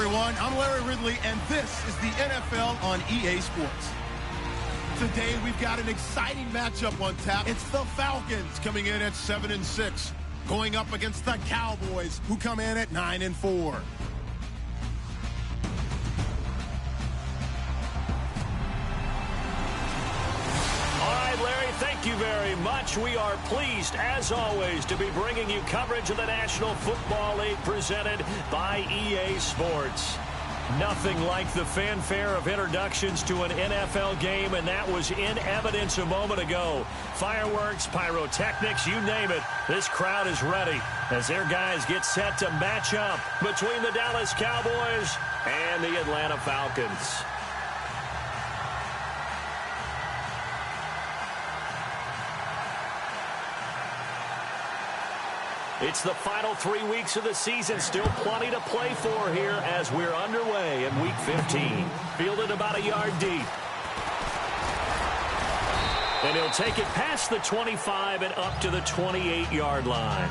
everyone. I'm Larry Ridley, and this is the NFL on EA Sports. Today, we've got an exciting matchup on tap. It's the Falcons coming in at 7-6, going up against the Cowboys, who come in at 9-4. Thank you very much. We are pleased, as always, to be bringing you coverage of the National Football League presented by EA Sports. Nothing like the fanfare of introductions to an NFL game, and that was in evidence a moment ago. Fireworks, pyrotechnics, you name it. This crowd is ready as their guys get set to match up between the Dallas Cowboys and the Atlanta Falcons. It's the final 3 weeks of the season. Still plenty to play for here as we're underway in Week 15. Fielded about a yard deep. And he'll take it past the 25 and up to the 28-yard line.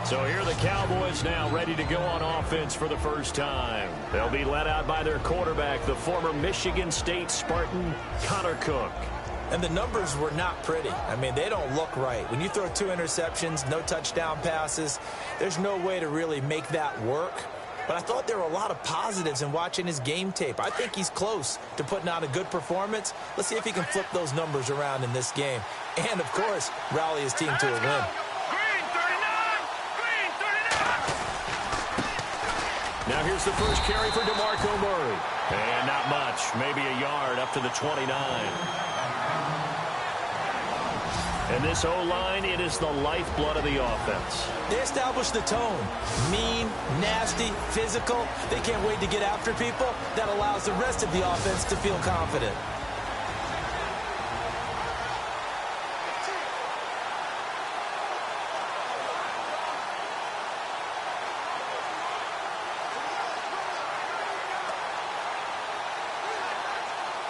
So here are the Cowboys now ready to go on offense for the first time. They'll be led out by their quarterback, the former Michigan State Spartan, Connor Cook. And the numbers were not pretty. I mean, they don't look right. When you throw 2 interceptions, no touchdown passes, there's no way to really make that work. But I thought there were a lot of positives in watching his game tape. I think he's close to putting out a good performance. Let's see if he can flip those numbers around in this game. And, of course, rally his team to a win. Now here's the first carry for DeMarco Murray. And not much, maybe a yard up to the 29. And this O-line, it is the lifeblood of the offense. They establish the tone. Mean, nasty, physical. They can't wait to get after people. That allows the rest of the offense to feel confident.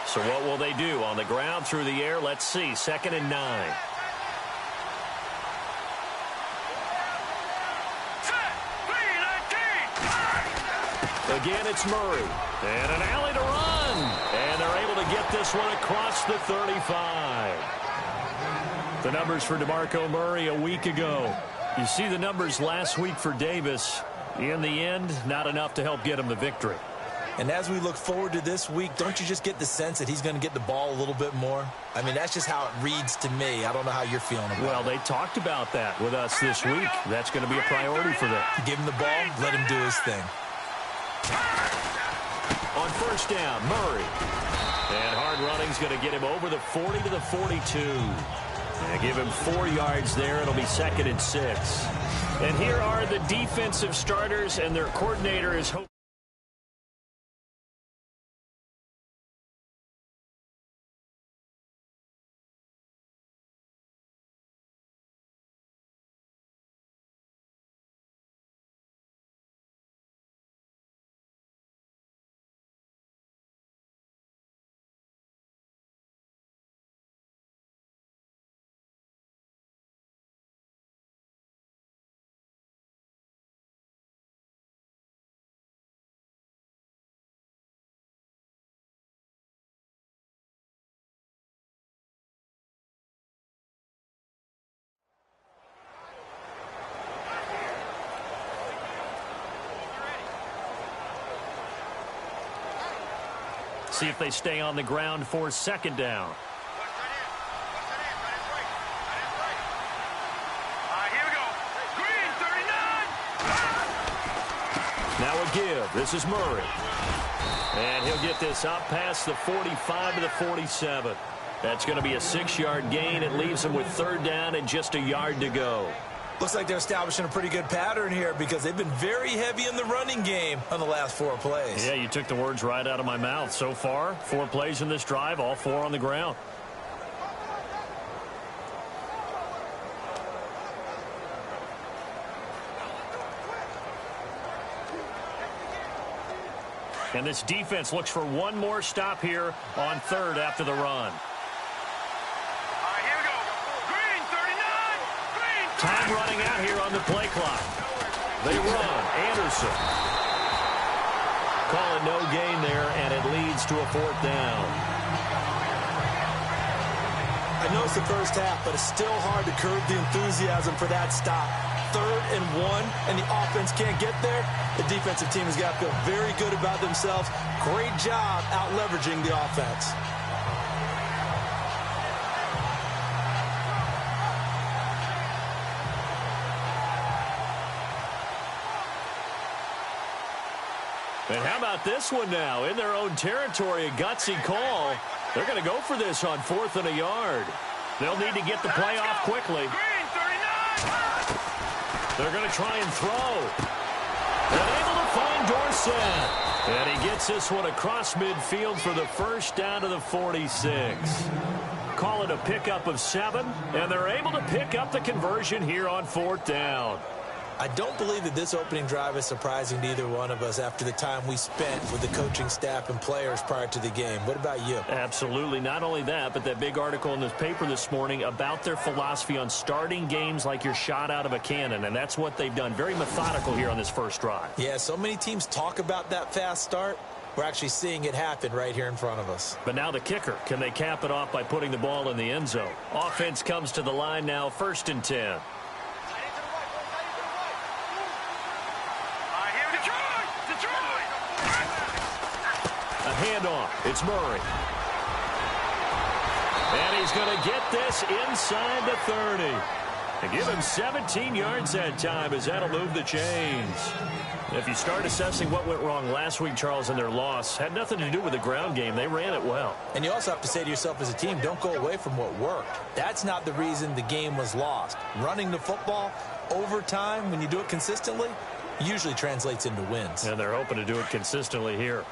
So what will they do? On the ground, through the air, let's see. 2nd and 9. Again, it's Murray. And an alley to run. And they're able to get this one across the 35. The numbers for DeMarco Murray a week ago. You see the numbers last week for Davis. In the end, not enough to help get him the victory. And as we look forward to this week, don't you just get the sense that he's going to get the ball a little bit more? I mean, that's just how it reads to me. I don't know how you're feeling about it. Well, they talked about that with us this week. That's going to be a priority for them. Give him the ball, let him do his thing. On first down, Murray. And hard running's going to get him over the 40 to the 42. And give him 4 yards there. It'll be 2nd and 6. And here are the defensive starters, and their coordinator is hoping. See if they stay on the ground for 2nd down. Here we go. Green, 39. Now a give. This is Murray. And he'll get this up past the 45 to the 47. That's going to be a 6-yard gain. It leaves him with 3rd down and just a yard to go. Looks like they're establishing a pretty good pattern here because they've been very heavy in the running game on the last 4 plays. Yeah, you took the words right out of my mouth. So far, 4 plays in this drive, all 4 on the ground. And this defense looks for one more stop here on 3rd after the run. Here we go. Green, 39. Green, Time running out here on the play clock. They run. Anderson. Call it no gain there, and it leads to a 4th down. I know it's the first half, but it's still hard to curb the enthusiasm for that stop. 3rd and 1, and the offense can't get there. The defensive team has got to feel very good about themselves. Great job out-leveraging the offense. And how about this one now? In their own territory, a gutsy call. They're going to go for this on 4th and a yard. They'll need to get the play off quickly. Green, 39. They're going to try and throw. And able to find Dorsett. And he gets this one across midfield for the first down to the 46. Call it a pickup of 7, and they're able to pick up the conversion here on 4th down. I don't believe that this opening drive is surprising to either one of us after the time we spent with the coaching staff and players prior to the game. What about you? Absolutely. Not only that, but that big article in the paper this morning about their philosophy on starting games like you're shot out of a cannon, and that's what they've done. Very methodical here on this first drive. Yeah, so many teams talk about that fast start. We're actually seeing it happen right here in front of us. But now the kicker. Can they cap it off by putting the ball in the end zone? Offense comes to the line now, 1st and 10. A handoff. It's Murray. And he's going to get this inside the 30. And give him 17 yards that time as that'll move the chains. If you start assessing what went wrong last week, Charles, in their loss, had nothing to do with the ground game. They ran it well. And you also have to say to yourself as a team, don't go away from what worked. That's not the reason the game was lost. Running the football over time, when you do it consistently, usually translates into wins. And they're hoping to do it consistently here.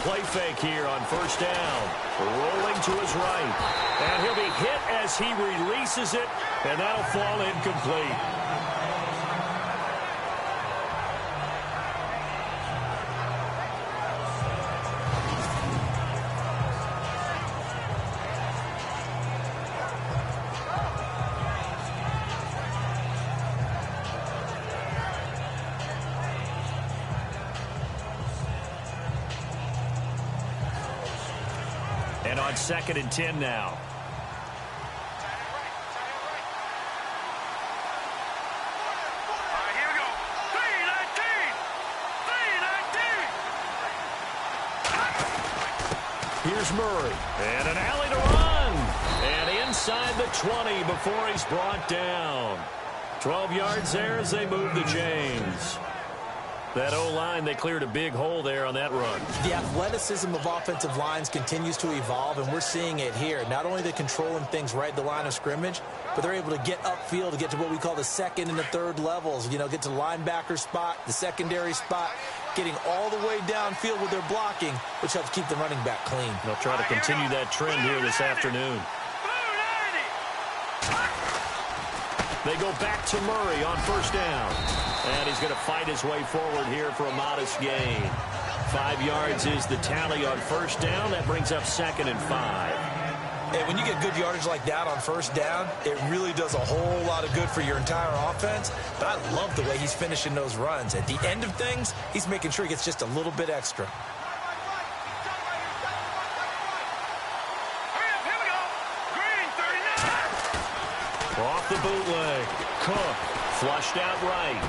Play fake here on 1st down. Rolling to his right. And he'll be hit as he releases it, and that'll fall incomplete. And on 2nd and 10 now. Here we go. 3-19. Here's Murray. And an alley to run. And inside the 20 before he's brought down. 12 yards there as they move the chains. That O-line, they cleared a big hole there on that run. The athleticism of offensive lines continues to evolve, and we're seeing it here. Not only are they controlling things right at the line of scrimmage, but they're able to get upfield to get to what we call the 2nd and the 3rd levels. You know, get to the linebacker spot, the secondary spot, getting all the way downfield with their blocking, which helps keep the running back clean. They'll try to continue that trend here this afternoon. They go back to Murray on 1st down. And he's going to fight his way forward here for a modest gain. 5 yards is the tally on 1st down. That brings up 2nd and 5. And when you get good yardage like that on 1st down, it really does a whole lot of good for your entire offense. But I love the way he's finishing those runs. At the end of things, he's making sure he gets just a little bit extra. Here we go. Green, 39. Off the bootleg. Cook flushed out right.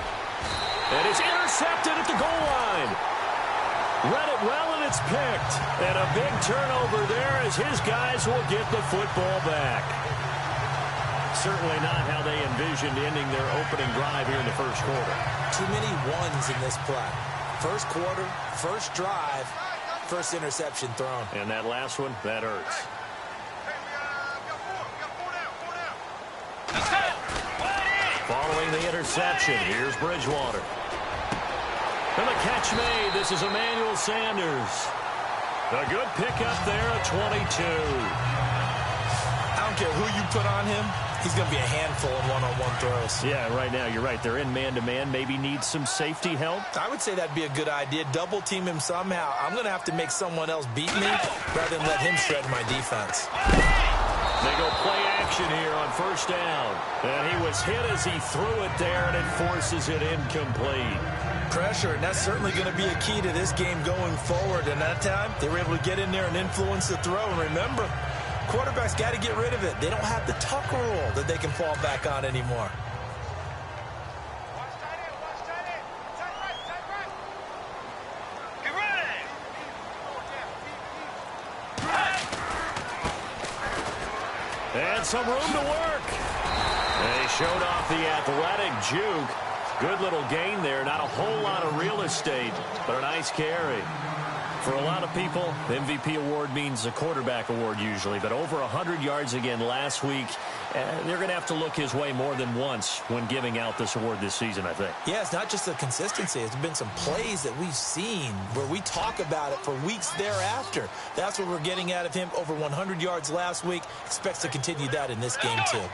And it's intercepted at the goal line. Read it well, and it's picked. And a big turnover there as his guys will get the football back. Certainly not how they envisioned ending their opening drive here in the 1st quarter. Too many ones in this play. 1st quarter, 1st drive, 1st interception thrown. And that last one, that hurts. Following the interception, here's Bridgewater. And the catch made. This is Emmanuel Sanders. A good pickup there at 22. I don't care who you put on him. He's going to be a handful in one-on-one throws. Yeah, right now, you're right. They're in man-to-man. Maybe needs some safety help. I would say that'd be a good idea. Double team him somehow. I'm going to have to make someone else beat me rather than let him shred my defense. They go play action here on first down. And he was hit as he threw it there, and it forces it incomplete. Pressure, and that's certainly going to be a key to this game going forward. And that time, they were able to get in there and influence the throw. And remember, quarterbacks got to get rid of it. They don't have the tuck rule that they can fall back on anymore. And some room to work. They showed off the athletic juke. Good little gain there. Not a whole lot of real estate, but a nice carry. For a lot of people, the MVP award means a quarterback award usually, but over 100 yards again last week. They're going to have to look his way more than once when giving out this award this season, I think. Yeah, it's not just the consistency. It's been some plays that we've seen where we talk about it for weeks thereafter. That's what we're getting out of him. Over 100 yards last week. Expects to continue that in this game, too.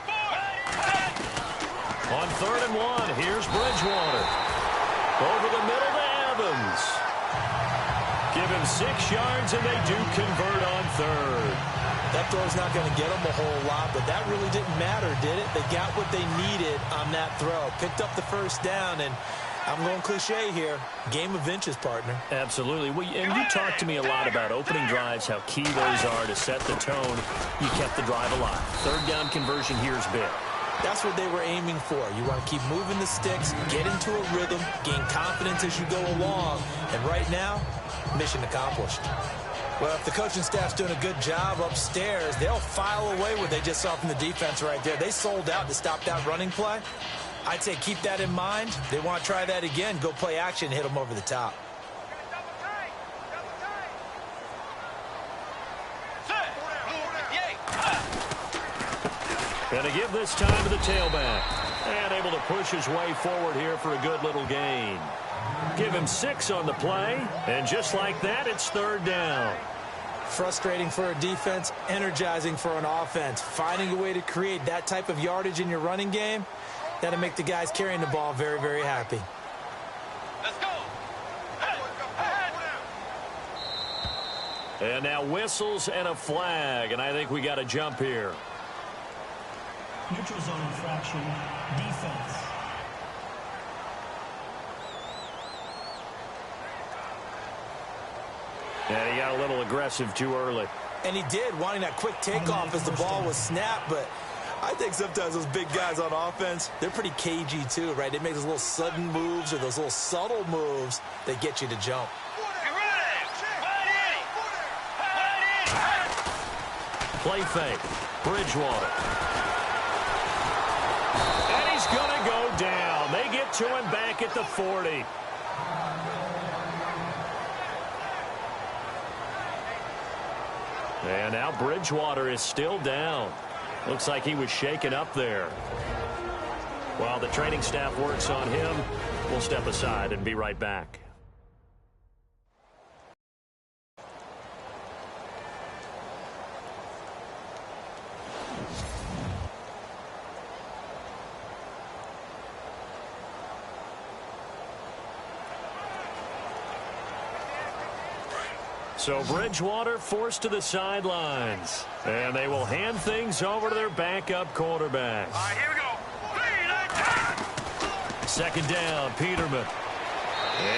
On 3rd and 1, here's Bridgewater. Over the middle to Evans. Give him 6 yards, and they do convert on 3rd. That throw's not going to get them a whole lot, but that really didn't matter, did it? They got what they needed on that throw. Picked up the first down, and I'm going cliche here. Game of inches, partner. Absolutely. And you talked to me a lot about opening drives, how key those are to set the tone. You kept the drive alive. 3rd down conversion here is big. That's what they were aiming for. You want to keep moving the sticks, get into a rhythm, gain confidence as you go along. And right now, mission accomplished. Well, if the coaching staff's doing a good job upstairs, they'll file away what they just saw from the defense right there. They sold out to stop that running play. I'd say keep that in mind. They want to try that again, go play action, hit them over the top. Going to give this time to the tailback. And able to push his way forward here for a good little gain. Give him 6 on the play. And just like that, it's 3rd down. Frustrating for a defense, energizing for an offense. Finding a way to create that type of yardage in your running game, that'll make the guys carrying the ball very, very happy. Let's go. And now whistles and a flag. And I think we got a jump here. Neutral zone infraction, defense. Yeah, he got a little aggressive too early. And he did, wanting that quick takeoff as the ball was snapped. But I think sometimes those big guys on offense, they're pretty cagey too, right? They make those little sudden moves or those little subtle moves that get you to jump. Play fake. Bridgewater. And he's going to go down. They get to him back at the 40. And now Bridgewater is still down. Looks like he was shaken up there. While the training staff works on him, we'll step aside and be right back. So Bridgewater forced to the sidelines. And they will hand things over to their backup quarterback. All right, here we go. 2nd down, Peterman.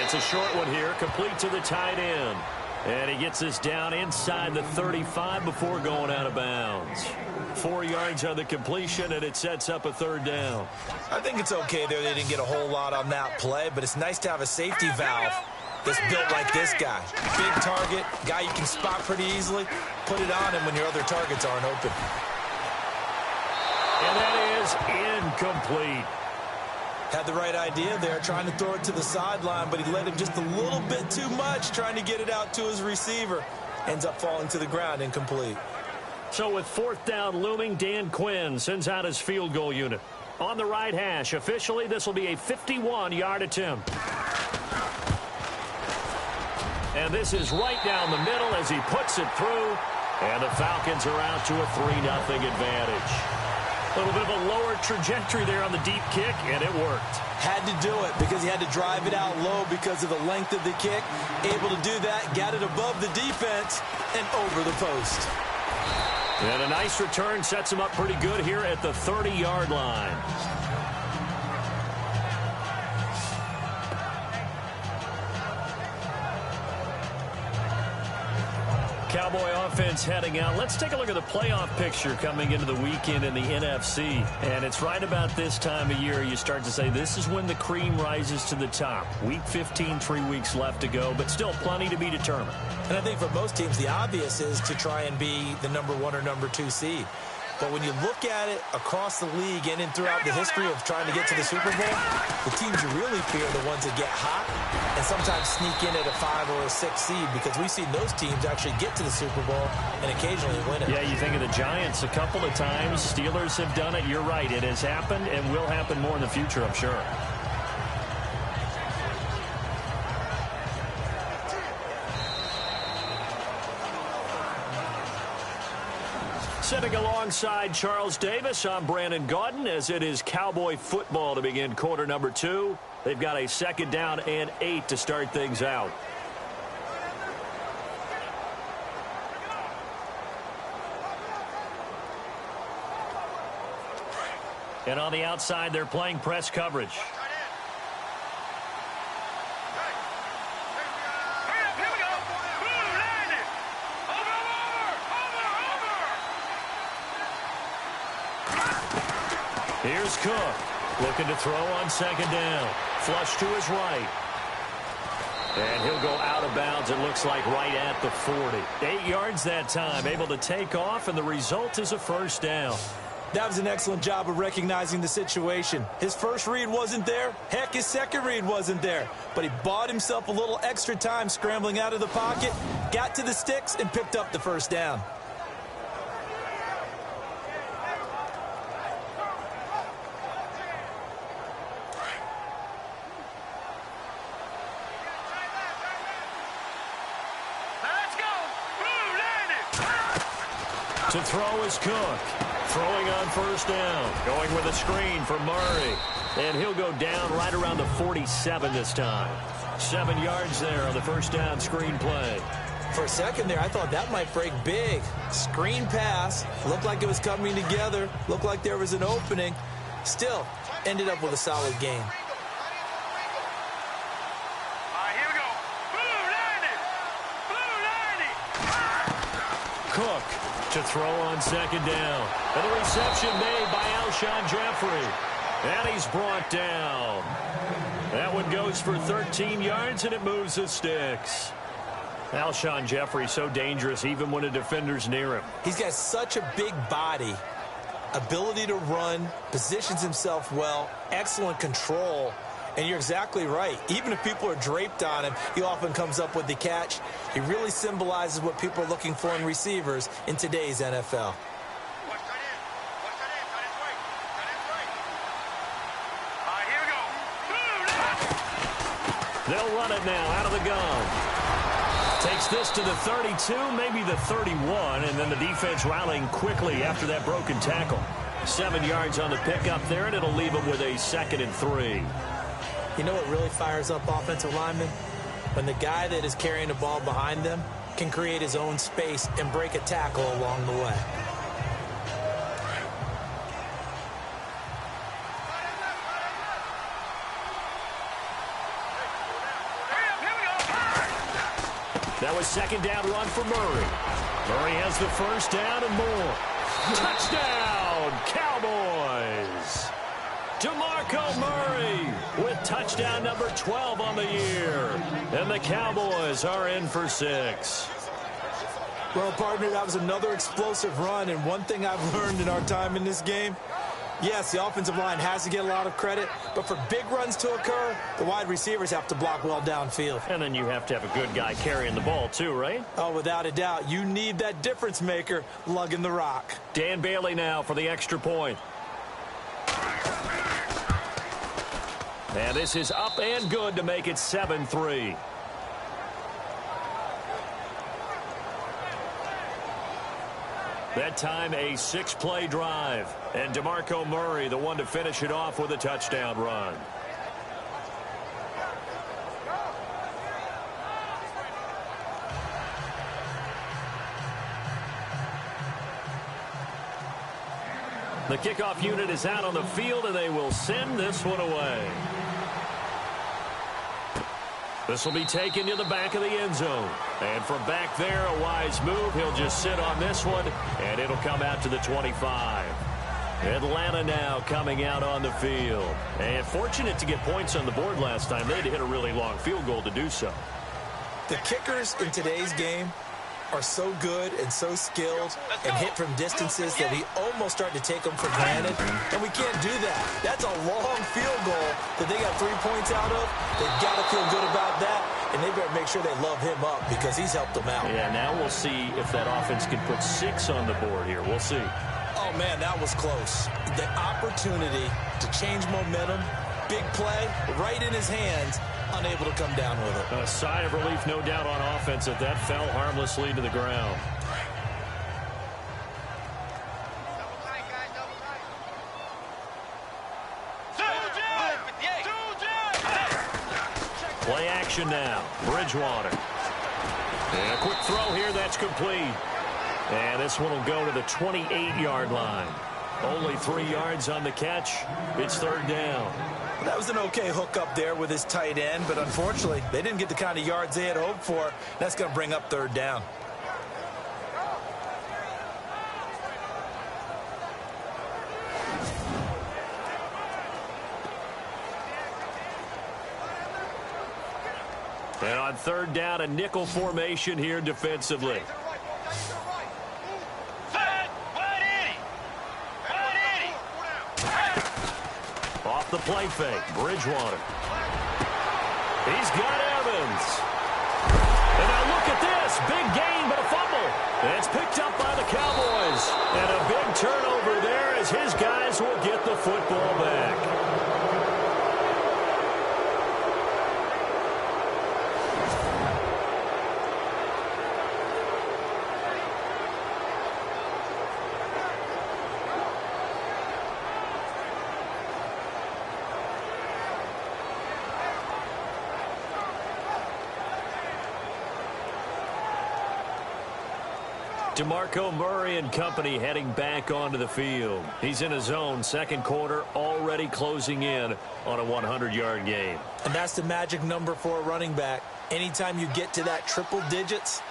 It's a short one here, complete to the tight end. And he gets this down inside the 35 before going out of bounds. 4 yards on the completion, and it sets up a 3rd down. I think it's okay there. They didn't get a whole lot on that play, but it's nice to have a safety valve that's built like this guy. Big target, guy you can spot pretty easily. Put it on him when your other targets aren't open. And that is incomplete. Had the right idea there, trying to throw it to the sideline, but he led him just a little bit too much, trying to get it out to his receiver. Ends up falling to the ground, incomplete. So with 4th down looming, Dan Quinn sends out his field goal unit. On the right hash, officially, this will be a 51-yard attempt. And this is right down the middle as he puts it through. And the Falcons are out to a 3-0 advantage. A little bit of a lower trajectory there on the deep kick, and it worked. Had to do it because he had to drive it out low because of the length of the kick. Able to do that, got it above the defense, and over the post. And a nice return sets him up pretty good here at the 30-yard line. Cowboy offense heading out. Let's take a look at the playoff picture coming into the weekend in the NFC. And it's right about this time of year you start to say this is when the cream rises to the top. Week 15, 3 weeks left to go, but still plenty to be determined. And I think for most teams, the obvious is to try and be the number 1 or number 2 seed. But when you look at it across the league and throughout the history of trying to get to the Super Bowl, the teams you really fear are the ones that get hot and sometimes sneak in at a 5 or a 6 seed, because we've seen those teams actually get to the Super Bowl and occasionally win it. Yeah, you think of the Giants a couple of times. Steelers have done it. You're right. It has happened and will happen more in the future, I'm sure. Sitting alongside Charles Davis, I'm Brandon Gaudin, as it is Cowboy football to begin quarter number 2. They've got a 2nd down and 8 to start things out. And on the outside, they're playing press coverage. Here's Cook, looking to throw on 2nd down. Flush to his right. And he'll go out of bounds, it looks like, right at the 40. 8 yards that time, able to take off, and the result is a 1st down. That was an excellent job of recognizing the situation. His first read wasn't there. Heck, his second read wasn't there. But he bought himself a little extra time scrambling out of the pocket, got to the sticks, and picked up the 1st down. To throw is Cook. Throwing on 1st down. Going with a screen for Murray. And he'll go down right around the 47 this time. 7 yards there on the 1st down screen play. For a second there, I thought that might break big. Screen pass. Looked like it was coming together. Looked like there was an opening. Still, ended up with a solid game. Cook to throw on 2nd down. And the reception made by Alshon Jeffrey. And he's brought down. That one goes for 13 yards, and it moves the sticks. Alshon Jeffrey, so dangerous even when a defender's near him. He's got such a big body, ability to run, positions himself well, excellent control. And you're exactly right. Even if people are draped on him, he often comes up with the catch. He really symbolizes what people are looking for in receivers in today's NFL. They'll run it now out of the gun. Takes this to the 32, maybe the 31, and then the defense rallying quickly after that broken tackle. 7 yards on the pickup there, and it'll leave him with a 2nd and 3. You know what really fires up offensive linemen? When the guy that is carrying the ball behind them can create his own space and break a tackle along the way. That was 2nd down run for Murray. Murray has the 1st down and more. Touchdown, Cowboys! DeMarco Murray with touchdown number 12 on the year. And the Cowboys are in for 6. Well, partner, that was another explosive run, and one thing I've learned in our time in this game, yes, the offensive line has to get a lot of credit, but for big runs to occur, the wide receivers have to block well downfield. And then you have to have a good guy carrying the ball too, right? Oh, without a doubt. You need that difference maker lugging the rock. Dan Bailey now for the extra point. And this is up and good to make it 7-3. That time a 6-play drive. And DeMarco Murray, the one to finish it off with a touchdown run. The kickoff unit is out on the field, and they will send this one away. This will be taken to the back of the end zone. And from back there, a wise move. He'll just sit on this one, and it'll come out to the 25. Atlanta now coming out on the field. And fortunate to get points on the board last time. They had to hit a really long field goal to do so. The kickers in today's game are so good and so skilled and hit from distances that we almost start to take them for granted, and we can't do that. That's a long field goal that they got 3 points out of. They've got to feel good about that, and they better make sure they love him up because he's helped them out. Yeah, now we'll see if that offense can put 6 on the board here. We'll see. Oh, man, that was close. The opportunity to change momentum, big play, right in his hands, unable to come down with it. A sigh of relief, no doubt, on offense if that fell harmlessly to the ground. Play action now. Bridgewater. And a quick throw here. That's complete. And this one will go to the 28-yard line. Only 3 yards on the catch. It's third down. That was an okay hook up there with his tight end, but unfortunately, they didn't get the kind of yards they had hoped for. That's going to bring up third down. And on third down, a nickel formation here defensively. Off the play fake, Bridgewater. He's got Evans. And now look at this. Big gain, but a fumble. And it's picked up by the Cowboys. And a big turnover there as his guys will get the football back. DeMarco Murray and company heading back onto the field. He's in his own second quarter, already closing in on a 100-yard game. And that's the magic number for a running back. Anytime you get to that triple digits,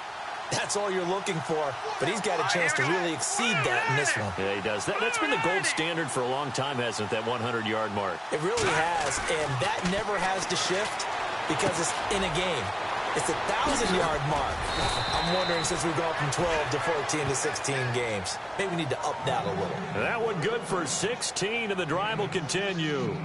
that's all you're looking for. But he's got a chance to really exceed that in this one. Yeah, he does. That's been the gold standard for a long time, hasn't it, that 100-yard mark? It really has, and that never has to shift because it's in a game. It's a 1,000-yard mark. I'm wondering, since we've gone from 12 to 14 to 16 games, maybe we need to up that a little. That one good for 16, and the drive will continue.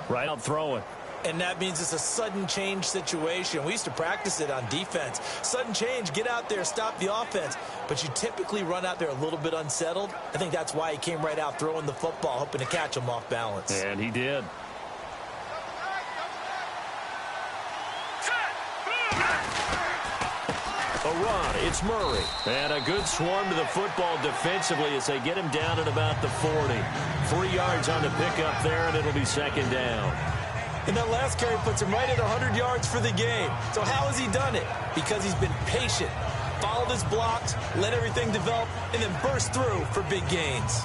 Right out throwing. And that means it's a sudden change situation. We used to practice it on defense. Sudden change, get out there, stop the offense. But you typically run out there a little bit unsettled. I think that's why he came right out throwing the football, hoping to catch him off balance. And he did. A run, it's Murray. And a good swarm to the football defensively as they get him down at about the 40. 3 yards on the pickup there, and it'll be second down. And that last carry puts him right at 100 yards for the game. So how has he done it? Because he's been patient, followed his blocks, let everything develop, and then burst through for big gains.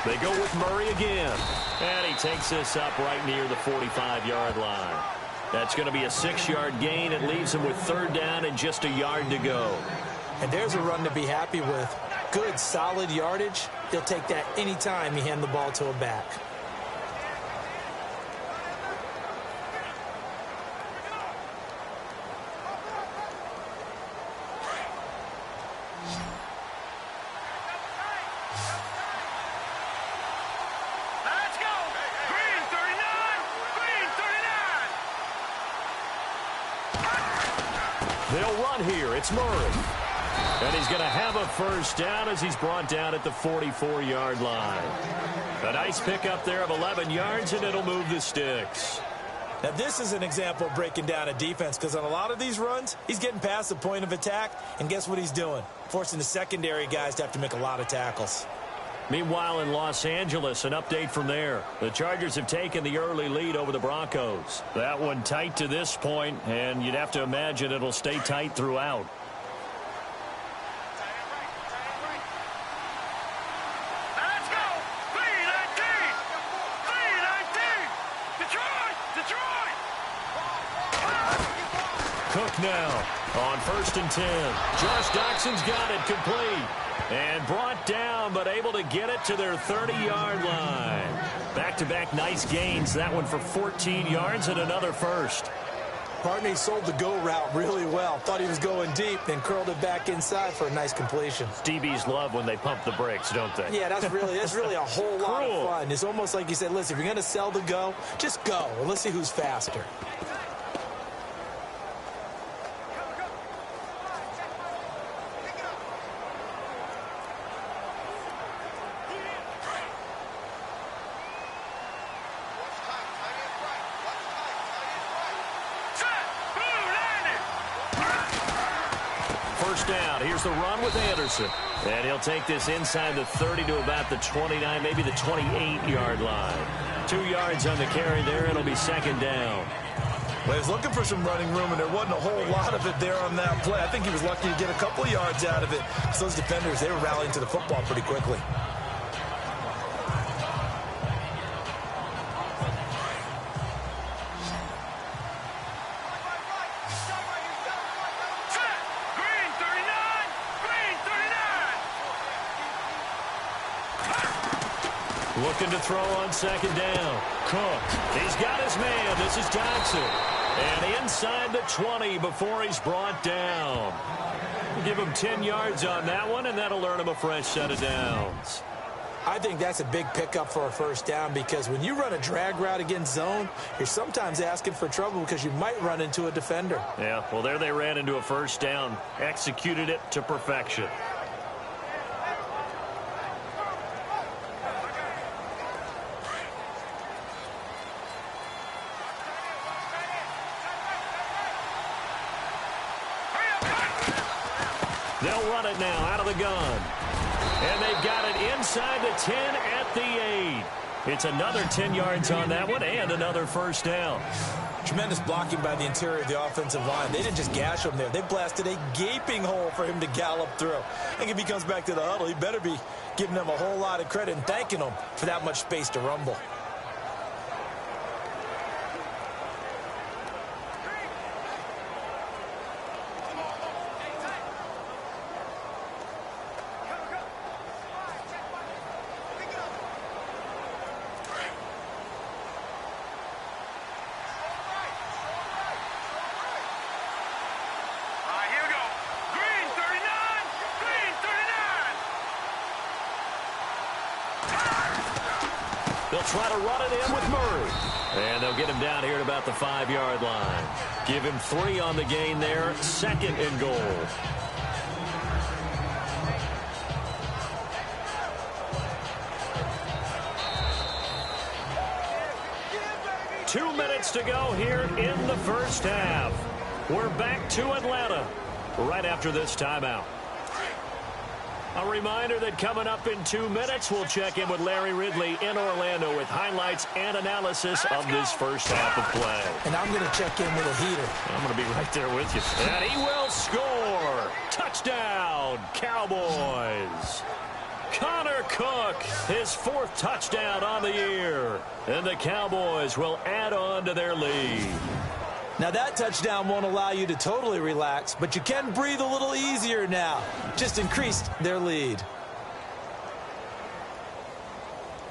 They go with Murray again. And he takes this up right near the 45-yard line. That's going to be a 6-yard gain. It leaves him with third down and just a yard to go. And there's a run to be happy with. Good, solid yardage. He'll take that anytime you hand the ball to a back. They'll run here. It's Murray. And he's going to have a first down as he's brought down at the 44-yard line. A nice pickup there of 11 yards, and it'll move the sticks. Now, this is an example of breaking down a defense, because on a lot of these runs, he's getting past the point of attack, and guess what he's doing? Forcing the secondary guys to have to make a lot of tackles. Meanwhile, in Los Angeles, an update from there. The Chargers have taken the early lead over the Broncos. That one tight to this point, and you'd have to imagine it'll stay tight throughout. Let's go! B-19! B-19! Detroit! Cook now on 1st and 10. Josh Doxson's got it complete. And brought down, but able to get it to their 30-yard line. Back-to-back nice gains. That one for 14 yards and another first. Partney sold the go route really well. Thought he was going deep, then curled it back inside for a nice completion. DBs love when they pump the brakes, don't they? Yeah, that's really a whole lot of fun. It's almost like you said, listen, if you're going to sell the go, just go. And let's see who's faster. First down. Here's the run with Anderson. And he'll take this inside the 30 to about the 29, maybe the 28-yard line. 2 yards on the carry there. It'll be second down. Well, he was looking for some running room, and there wasn't a whole lot of it there on that play. I think he was lucky to get a couple of yards out of it. Because those defenders, they were rallying to the football pretty quickly. Looking to throw on second down. Cook. He's got his man. This is Doxson. And inside the 20 before he's brought down. Give him 10 yards on that one, and that'll earn him a fresh set of downs. I think that's a big pickup for a first down because when you run a drag route against zone, you're sometimes asking for trouble because you might run into a defender. Yeah, well, there they ran into a first down. Executed it to perfection. They'll run it now out of the gun. And they've got it inside the 10 at the 8. It's another 10 yards on that one and another first down. Tremendous blocking by the interior of the offensive line. They didn't just gash him there. They blasted a gaping hole for him to gallop through. I think if he comes back to the huddle, he better be giving them a whole lot of credit and thanking them for that much space to rumble. They'll try to run it in with Murray. And they'll get him down here at about the 5-yard line. Give him 3 on the gain there. Second and goal. Two minutes to go here in the first half. We're back to Atlanta right after this timeout. A reminder that coming up in 2 minutes, we'll check in with Larry Ridley in Orlando with highlights and analysis of this first half of play. And I'm going to check in with a heater. I'm going to be right there with you. And he will score. Touchdown, Cowboys. Connor Cook, his 4th touchdown on the year. And the Cowboys will add on to their lead. Now, that touchdown won't allow you to totally relax, but you can breathe a little easier now. Just increased their lead.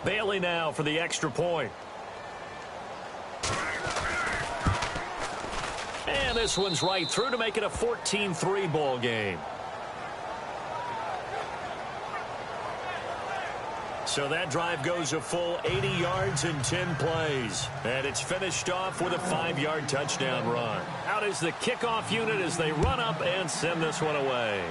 Bailey now for the extra point. And this one's right through to make it a 14-3 ball game. So that drive goes a full 80 yards in 10 plays. And it's finished off with a 5-yard touchdown run. Out is the kickoff unit as they run up and send this one away.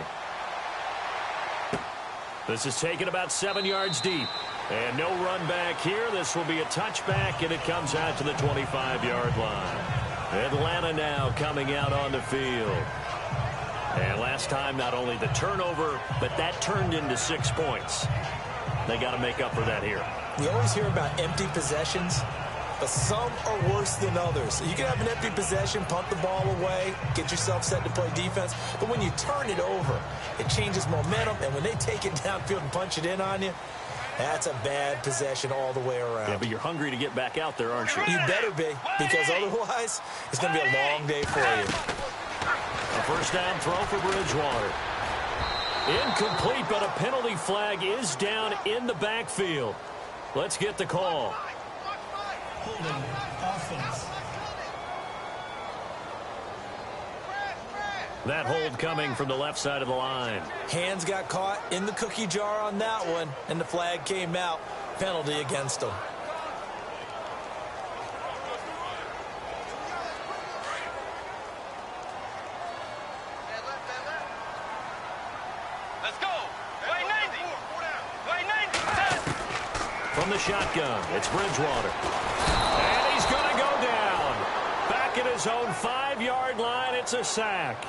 This is taken about 7 yards deep. And no run back here. This will be a touchback, and it comes out to the 25-yard line. Atlanta now coming out on the field. And last time, not only the turnover, but that turned into 6 points. They got to make up for that here. We always hear about empty possessions, but some are worse than others. You can have an empty possession, punt the ball away, get yourself set to play defense, but when you turn it over, it changes momentum, and when they take it downfield and punch it in on you, that's a bad possession all the way around. Yeah, but you're hungry to get back out there, aren't you? You better be, because otherwise, it's going to be a long day for you. A first down throw for Bridgewater. Incomplete, but a penalty flag is down in the backfield. Let's get the call. Holding offense. That hold coming from the left side of the line. Hands got caught in the cookie jar on that one, and the flag came out. Penalty against them. Let's go. Play 90. Play 90. From the shotgun, it's Bridgewater. And he's going to go down. Back at his own 5-yard line, it's a sack.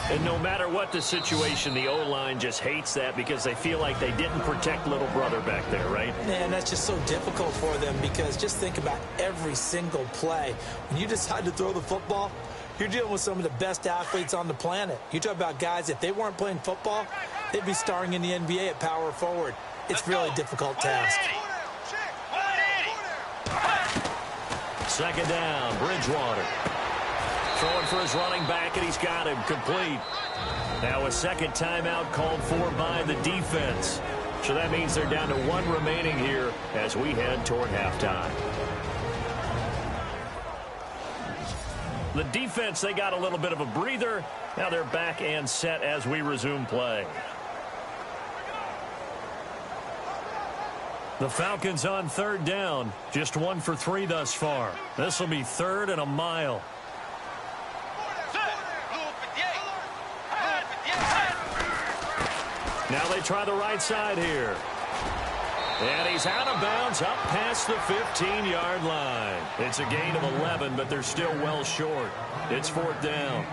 And no matter what the situation, the O-line just hates that because they feel like they didn't protect little brother back there, right? Man, that's just so difficult for them because just think about every single play. When you decide to throw the football, you're dealing with some of the best athletes on the planet. You talk about guys, if they weren't playing football, they'd be starring in the NBA at power forward. It's really a difficult task. Second down, Bridgewater. Throwing for his running back, and he's got him complete. Now a second timeout called for by the defense. So that means they're down to 1 remaining here as we head toward halftime. The defense, they got a little bit of a breather. Now they're back and set as we resume play. The Falcons on third down. Just 1 for 3 thus far. This will be 3rd and a mile. Now they try the right side here. And he's out of bounds up past the 15-yard line. It's a gain of 11, but they're still well short. It's 4th down.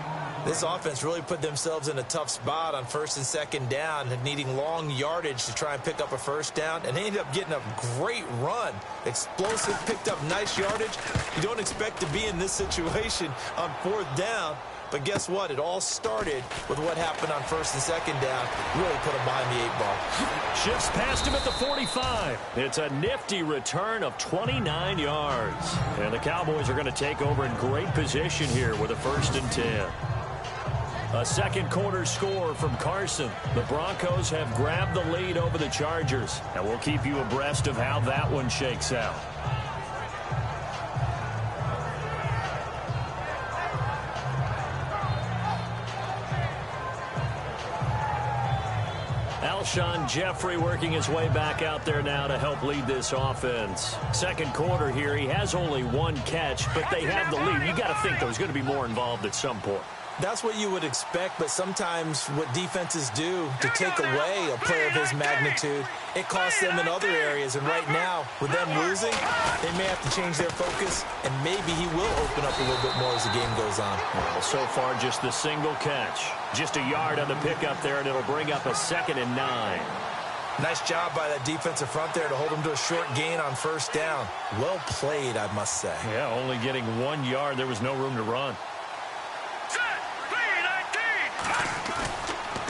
This offense really put themselves in a tough spot on 1st and 2nd down and needing long yardage to try and pick up a first down. And they ended up getting a great run. Explosive, picked up nice yardage. You don't expect to be in this situation on 4th down. But guess what? It all started with what happened on 1st and 2nd down. Really put him behind the 8 ball. Shifts past him at the 45. It's a nifty return of 29 yards. And the Cowboys are going to take over in great position here with a 1st and 10. A second quarter score from Carson. The Broncos have grabbed the lead over the Chargers. And we'll keep you abreast of how that one shakes out. Alshon Jeffrey working his way back out there now to help lead this offense. Second quarter here, he has only 1 catch, but they have the lead. You got to think there's going to be more involved at some point. That's what you would expect, but sometimes what defenses do to take away a player of his magnitude, it costs them in other areas. And right now, with them losing, they may have to change their focus, and maybe he will open up a little bit more as the game goes on. Well, so far, just the single catch. Just a yard on the pickup there, and it'll bring up a 2nd and 9. Nice job by that defensive front there to hold him to a short gain on 1st down. Well played, I must say. Yeah, only getting 1 yard. There was no room to run.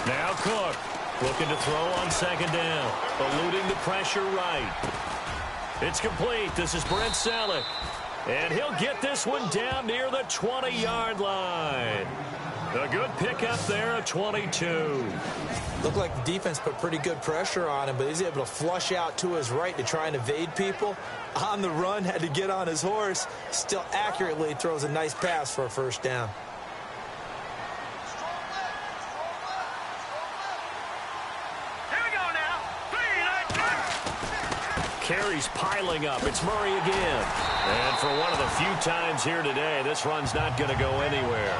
Now Cook looking to throw on 2nd down, eluding the pressure right. It's complete. This is Brent Selleck. And he'll get this one down near the 20-yard line. A good pickup there at 22. Looked like the defense put pretty good pressure on him, but he's able to flush out to his right to try and evade people. On the run, had to get on his horse. Still accurately throws a nice pass for a 1st down. Carries piling up. It's Murray again. And for one of the few times here today, this run's not going to go anywhere.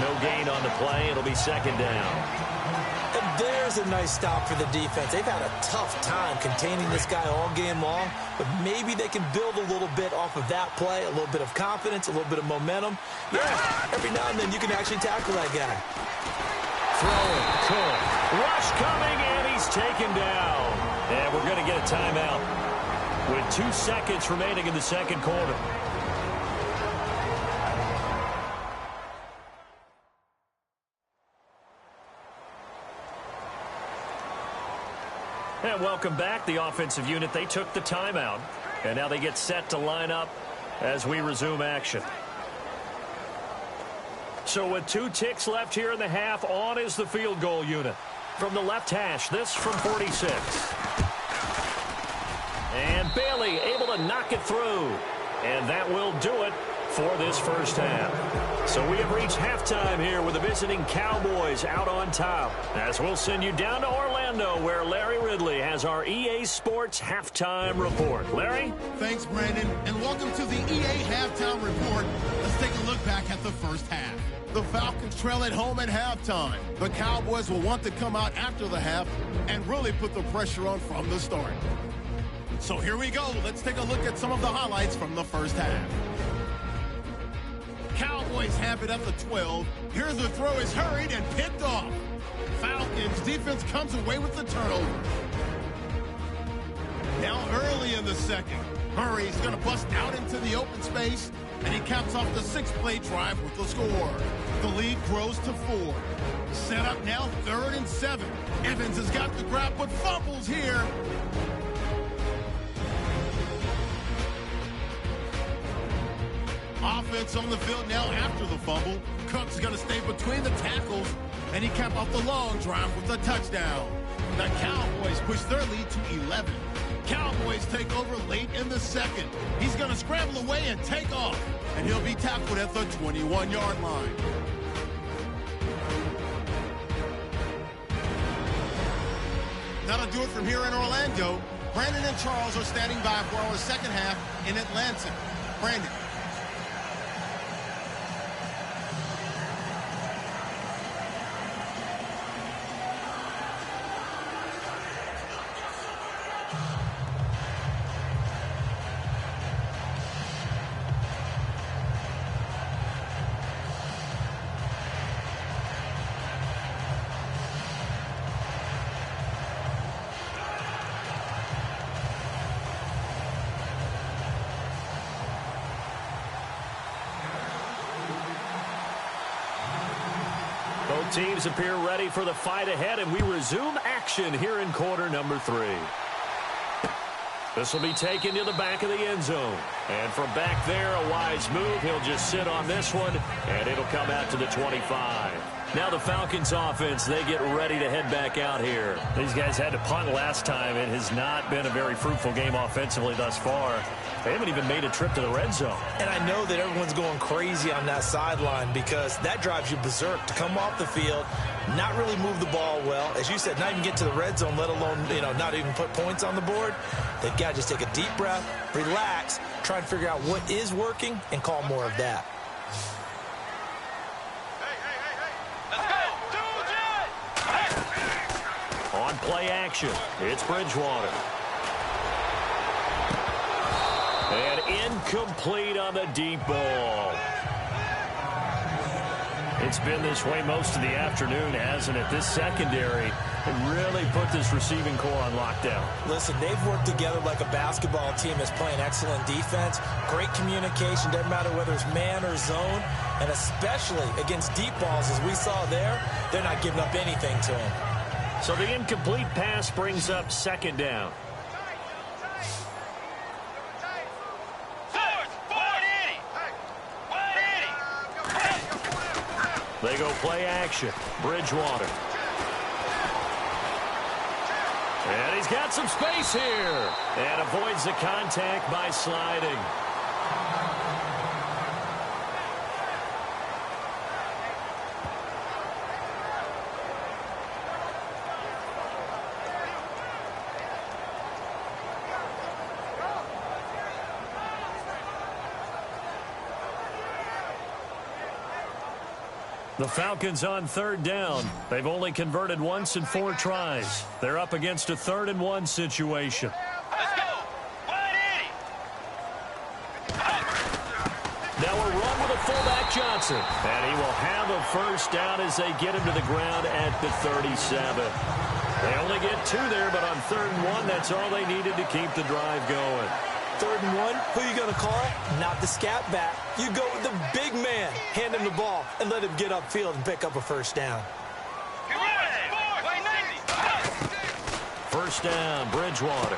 No gain on the play. It'll be 2nd down. And there's a nice stop for the defense. They've had a tough time containing this guy all game long, but maybe they can build a little bit off of that play, a little bit of confidence, a little bit of momentum. Yeah, every now and then you can actually tackle that guy. throwing. Cool. Rush coming, and he's taken down. And we're going to get a timeout with 2 seconds remaining in the second quarter. And welcome back. The offensive unit, they took the timeout. And now they get set to line up as we resume action. So with 2 ticks left here in the half, on is the field goal unit. From the left hash, this from 46. And Bailey able to knock it through. And that will do it for this first half. So we have reached halftime here with the visiting Cowboys out on top. As we'll send you down to Orlando, where Larry Ridley has our EA Sports halftime report. Larry? Thanks, Brandon, and welcome to the EA halftime report. Let's take a look back at the first half. The Falcons trail at home at halftime. The Cowboys will want to come out after the half and really put the pressure on from the start. So here we go. Let's take a look at some of the highlights from the first half. Cowboys have it at the 12. Here the throw is hurried and picked off. Falcons defense comes away with the turnover. Now early in the second, Murray's going to bust out into the open space, and he caps off the 6-play drive with the score. The lead grows to 4. Set up now 3rd and 7. Evans has got the grab but fumbles here. Offense on the field now after the fumble. Cook's going to stay between the tackles, and he capped off the long drive with a touchdown. The Cowboys push their lead to 11. Cowboys take over late in the second. He's going to scramble away and take off, and he'll be tackled at the 21-yard line. That'll do it from here in Orlando. Brandon and Charles are standing by for our second half in Atlanta. Brandon. Both teams appear ready for the fight ahead, and we resume action here in quarter number 3. This will be taken to the back of the end zone. And from back there, a wise move. He'll just sit on this one, and it'll come out to the 25. Now the Falcons offense, they get ready to head back out here. These guys had to punt last time. It has not been a very fruitful game offensively thus far. They haven't even made a trip to the red zone. And I know that everyone's going crazy on that sideline because that drives you berserk to come off the field, not really move the ball well. As you said, not even get to the red zone, let alone, not even put points on the board. They've got to just take a deep breath, relax, try and figure out what is working, and call more of that. On play action, it's Bridgewater. And incomplete on the deep ball. It's been this way most of the afternoon, hasn't it? This secondary really put this receiving core on lockdown. Listen, they've worked together like a basketball team that's playing excellent defense. Great communication, doesn't matter whether it's man or zone. And especially against deep balls, as we saw there, they're not giving up anything to them. So the incomplete pass brings up second down. They go play action. Bridgewater. And he's got some space here. And avoids the contact by sliding. The Falcons on third down. They've only converted once in 4 tries. They're up against a 3rd and 1 situation. Let's go. 180. Now a run with a fullback Johnson. And he will have a first down as they get him to the ground at the 37. They only get 2 there, but on 3rd and 1, that's all they needed to keep the drive going. 3rd and 1, who are you going to call it? Not the scat back. You go with the big man. Hand him the ball and let him get upfield and pick up a first down. First down, Bridgewater.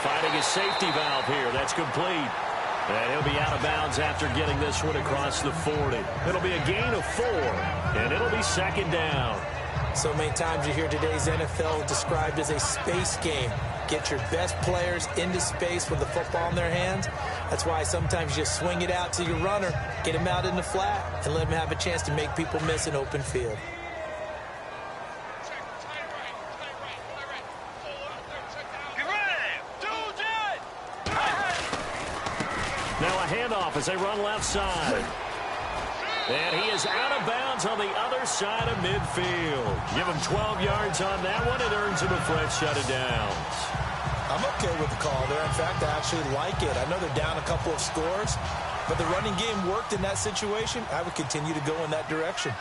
Fighting his safety valve here. That's complete. And he'll be out of bounds after getting this one across the 40. It'll be a gain of 4, and it'll be 2nd down. So many times you hear today's NFL described as a space game. Get your best players into space with the football in their hands. That's why sometimes you swing it out to your runner, get him out in the flat, and let him have a chance to make people miss an open field. Now a handoff as they run left side. And he is out of bounds on the other side of midfield. Give him 12 yards on that one. It earns him a fresh set of downs. I'm okay with the call there. In fact, I actually like it. I know they're down a couple of scores, but the running game worked in that situation. I would continue to go in that direction.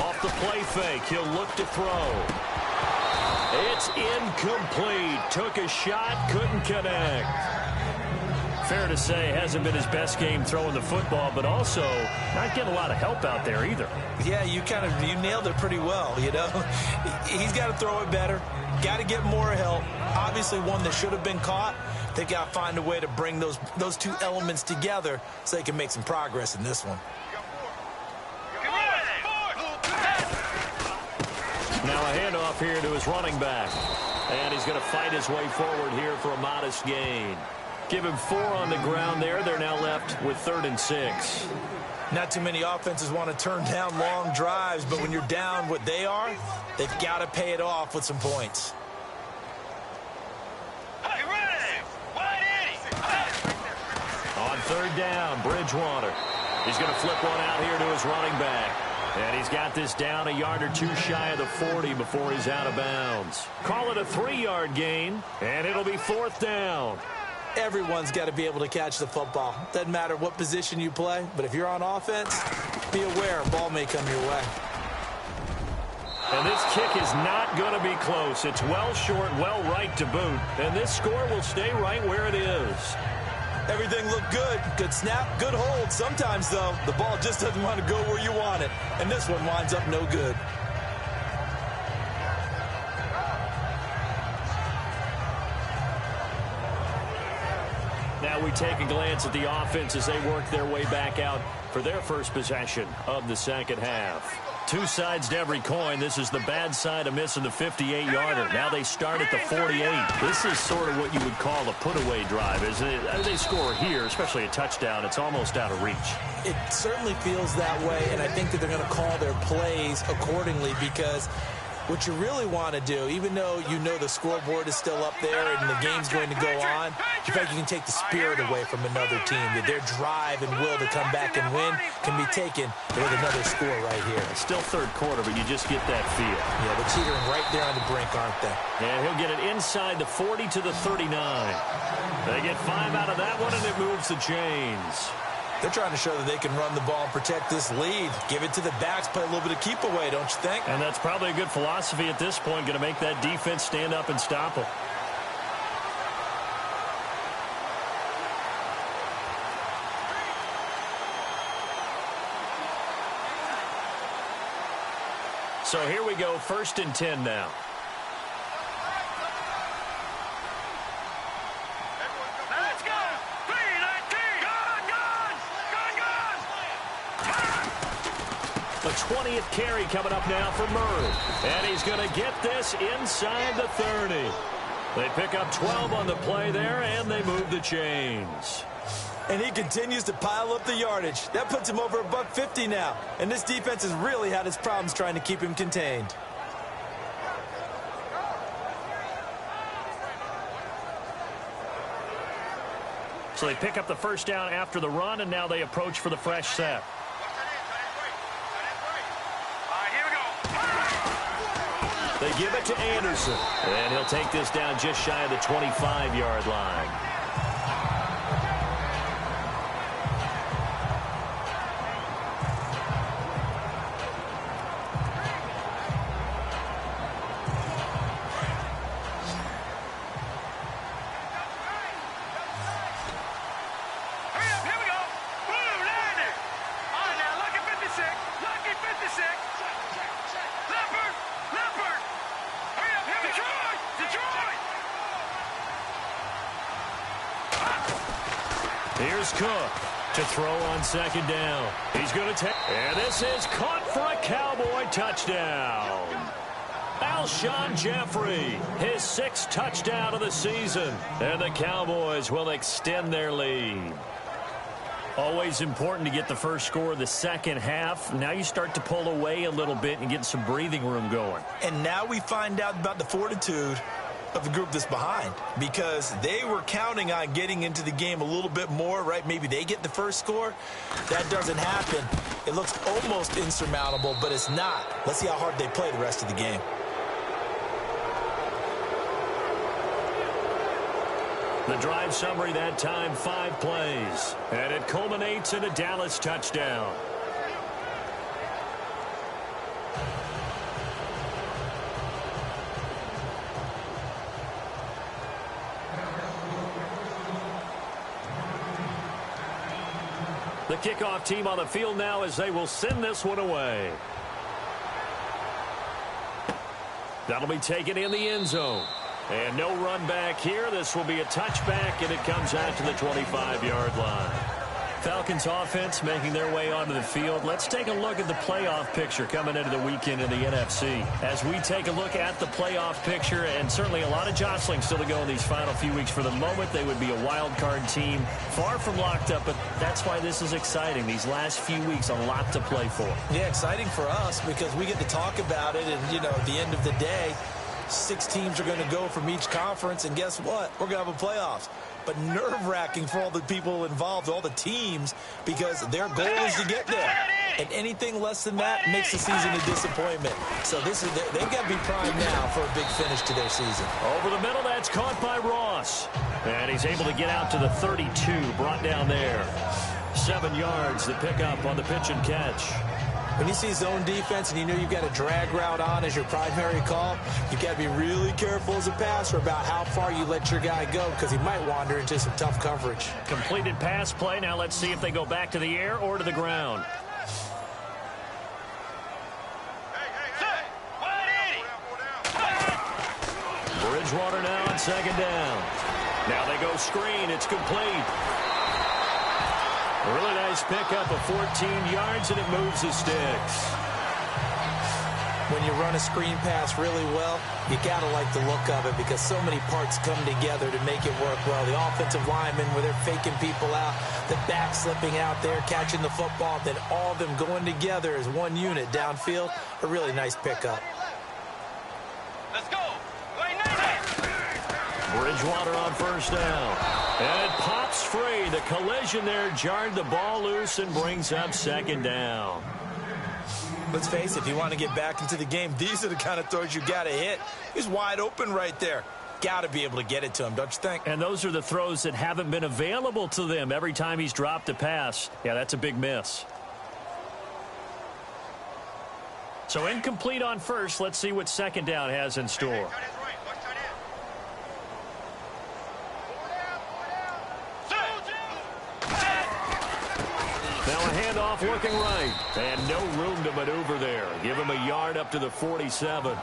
Off the play fake, he'll look to throw. It's incomplete. Took a shot, couldn't connect. Fair to say, hasn't been his best game throwing the football, but also not getting a lot of help out there either. Yeah, you nailed it pretty well, you know. He's got to throw it better. Got to get more help. Obviously one that should have been caught. They got to find a way to bring those 2 elements together so they can make some progress in this one. Now a handoff here to his running back. And he's going to fight his way forward here for a modest gain. Give him 4 on the ground there. They're now left with 3rd and 6. Not too many offenses want to turn down long drives, but when you're down what they are, they've got to pay it off with some points. On 3rd down, Bridgewater. He's going to flip one out here to his running back. And he's got this down a yard or 2 shy of the 40 before he's out of bounds. Call it a 3-yard gain, and it'll be 4th down. Everyone's got to be able to catch the football. Doesn't matter what position you play, but if you're on offense, be aware a ball may come your way. And this kick is not going to be close. It's well short, well right to boot. And this score will stay right where it is. Everything looked good. Good snap, good hold. Sometimes, though, the ball just doesn't want to go where you want it. And this one winds up no good. Now we take a glance at the offense as they work their way back out for their first possession of the 2nd half. 2 sides to every coin. This is the bad side of missing the 58-yarder. Now they start at the 48. This is sort of what you would call a put-away drive, isn't it? As they score here, especially a touchdown, it's almost out of reach. It certainly feels that way, and I think that they're going to call their plays accordingly because what you really want to do, even though you know the scoreboard is still up there and the game's going to go on, in fact, you can take the spirit away from another team. That their drive and will to come back and win can be taken with another score right here. It's still 3rd quarter, but you just get that feel. Yeah, they're teetering right there on the brink, aren't they? And he'll get it inside the 40 to the 39. They get 5 out of that one, and it moves the chains. They're trying to show that they can run the ball and protect this lead. Give it to the backs, play a little bit of keep away, don't you think? And that's probably a good philosophy at this point, going to make that defense stand up and stop them. So here we go, 1st and 10 now. The 20th carry coming up now for Murray. And he's going to get this inside the 30. They pick up 12 on the play there, and they move the chains. And he continues to pile up the yardage. That puts him over $150 now. And this defense has really had its problems trying to keep him contained. So they pick up the first down after the run, and now they approach for the fresh set. They give it to Anderson. And he'll take this down just shy of the 25-yard line. Here's Cook to throw on second down. He's going to take, and this is caught for a Cowboy touchdown. Alshon Jeffrey, his 6th touchdown of the season, and the Cowboys will extend their lead. Always important to get the first score of the second half. Now you start to pull away a little bit and get some breathing room going. And now we find out about the fortitude of the group that's behind, because they were counting on getting into the game a little bit more, right? Maybe they get the first score. That doesn't happen. It looks almost insurmountable, but it's not. Let's see how hard they play the rest of the game. The drive summary that time, 5 plays. And it culminates in a Dallas touchdown. The kickoff team on the field now as they will send this one away. That'll be taken in the end zone. And no run back here. This will be a touchback, and it comes out to the 25-yard line. Falcons offense making their way onto the field. Let's take a look at the playoff picture coming into the weekend in the NFC. As we take a look at the playoff picture, and certainly a lot of jostling still to go in these final few weeks. For the moment, they would be a wild card team, far from locked up, but that's why this is exciting. These last few weeks, a lot to play for. Yeah, exciting for us because we get to talk about it, and, you know, at the end of the day, 6 teams are going to go from each conference, and guess what? We're going to have a playoffs. But nerve-wracking for all the people involved, all the teams, because their goal is to get there. And anything less than that makes the season a disappointment. So they've got to be primed now for a big finish to their season. Over the middle, that's caught by Ross. And he's able to get out to the 32, brought down there. 7 yards, the pickup on the pitch and catch. When you see zone defense and you know you've got a drag route on as your primary call, you've got to be really careful as a passer about how far you let your guy go because he might wander into some tough coverage. Completed pass play. Now let's see if they go back to the air or to the ground. Bridgewater now on second down. Now they go screen. It's complete. A really nice pickup of 14 yards, and it moves the sticks. When you run a screen pass really well, you got to like the look of it because so many parts come together to make it work well. The offensive linemen, where they're faking people out, the back slipping out there, catching the football, then all of them going together as one unit downfield. A really nice pickup. Let's go. Bridgewater on first down. And it pops free. The collision there jarred the ball loose and brings up second down. Let's face it, if you want to get back into the game, these are the kind of throws you got to hit. He's wide open right there. Got to be able to get it to him, don't you think? And those are the throws that haven't been available to them every time he's dropped a pass. Yeah, that's a big miss. So incomplete on first. Let's see what second down has in store. Now a handoff looking right. And no room to maneuver there. Give him a yard up to the 47.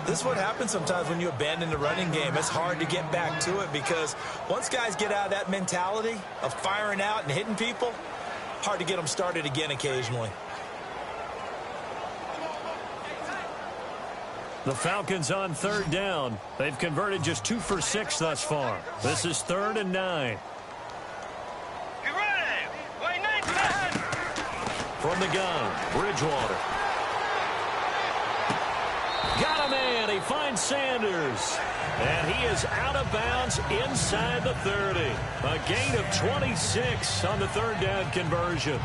This is what happens sometimes when you abandon the running game. It's hard to get back to it because once guys get out of that mentality of firing out and hitting people, hard to get them started again occasionally. The Falcons on third down. They've converted just 2 for 6 thus far. This is 3rd and 9. From the gun, Bridgewater. Got a man. He finds Sanders. And he is out of bounds inside the 30. A gain of 26 on the third down conversion.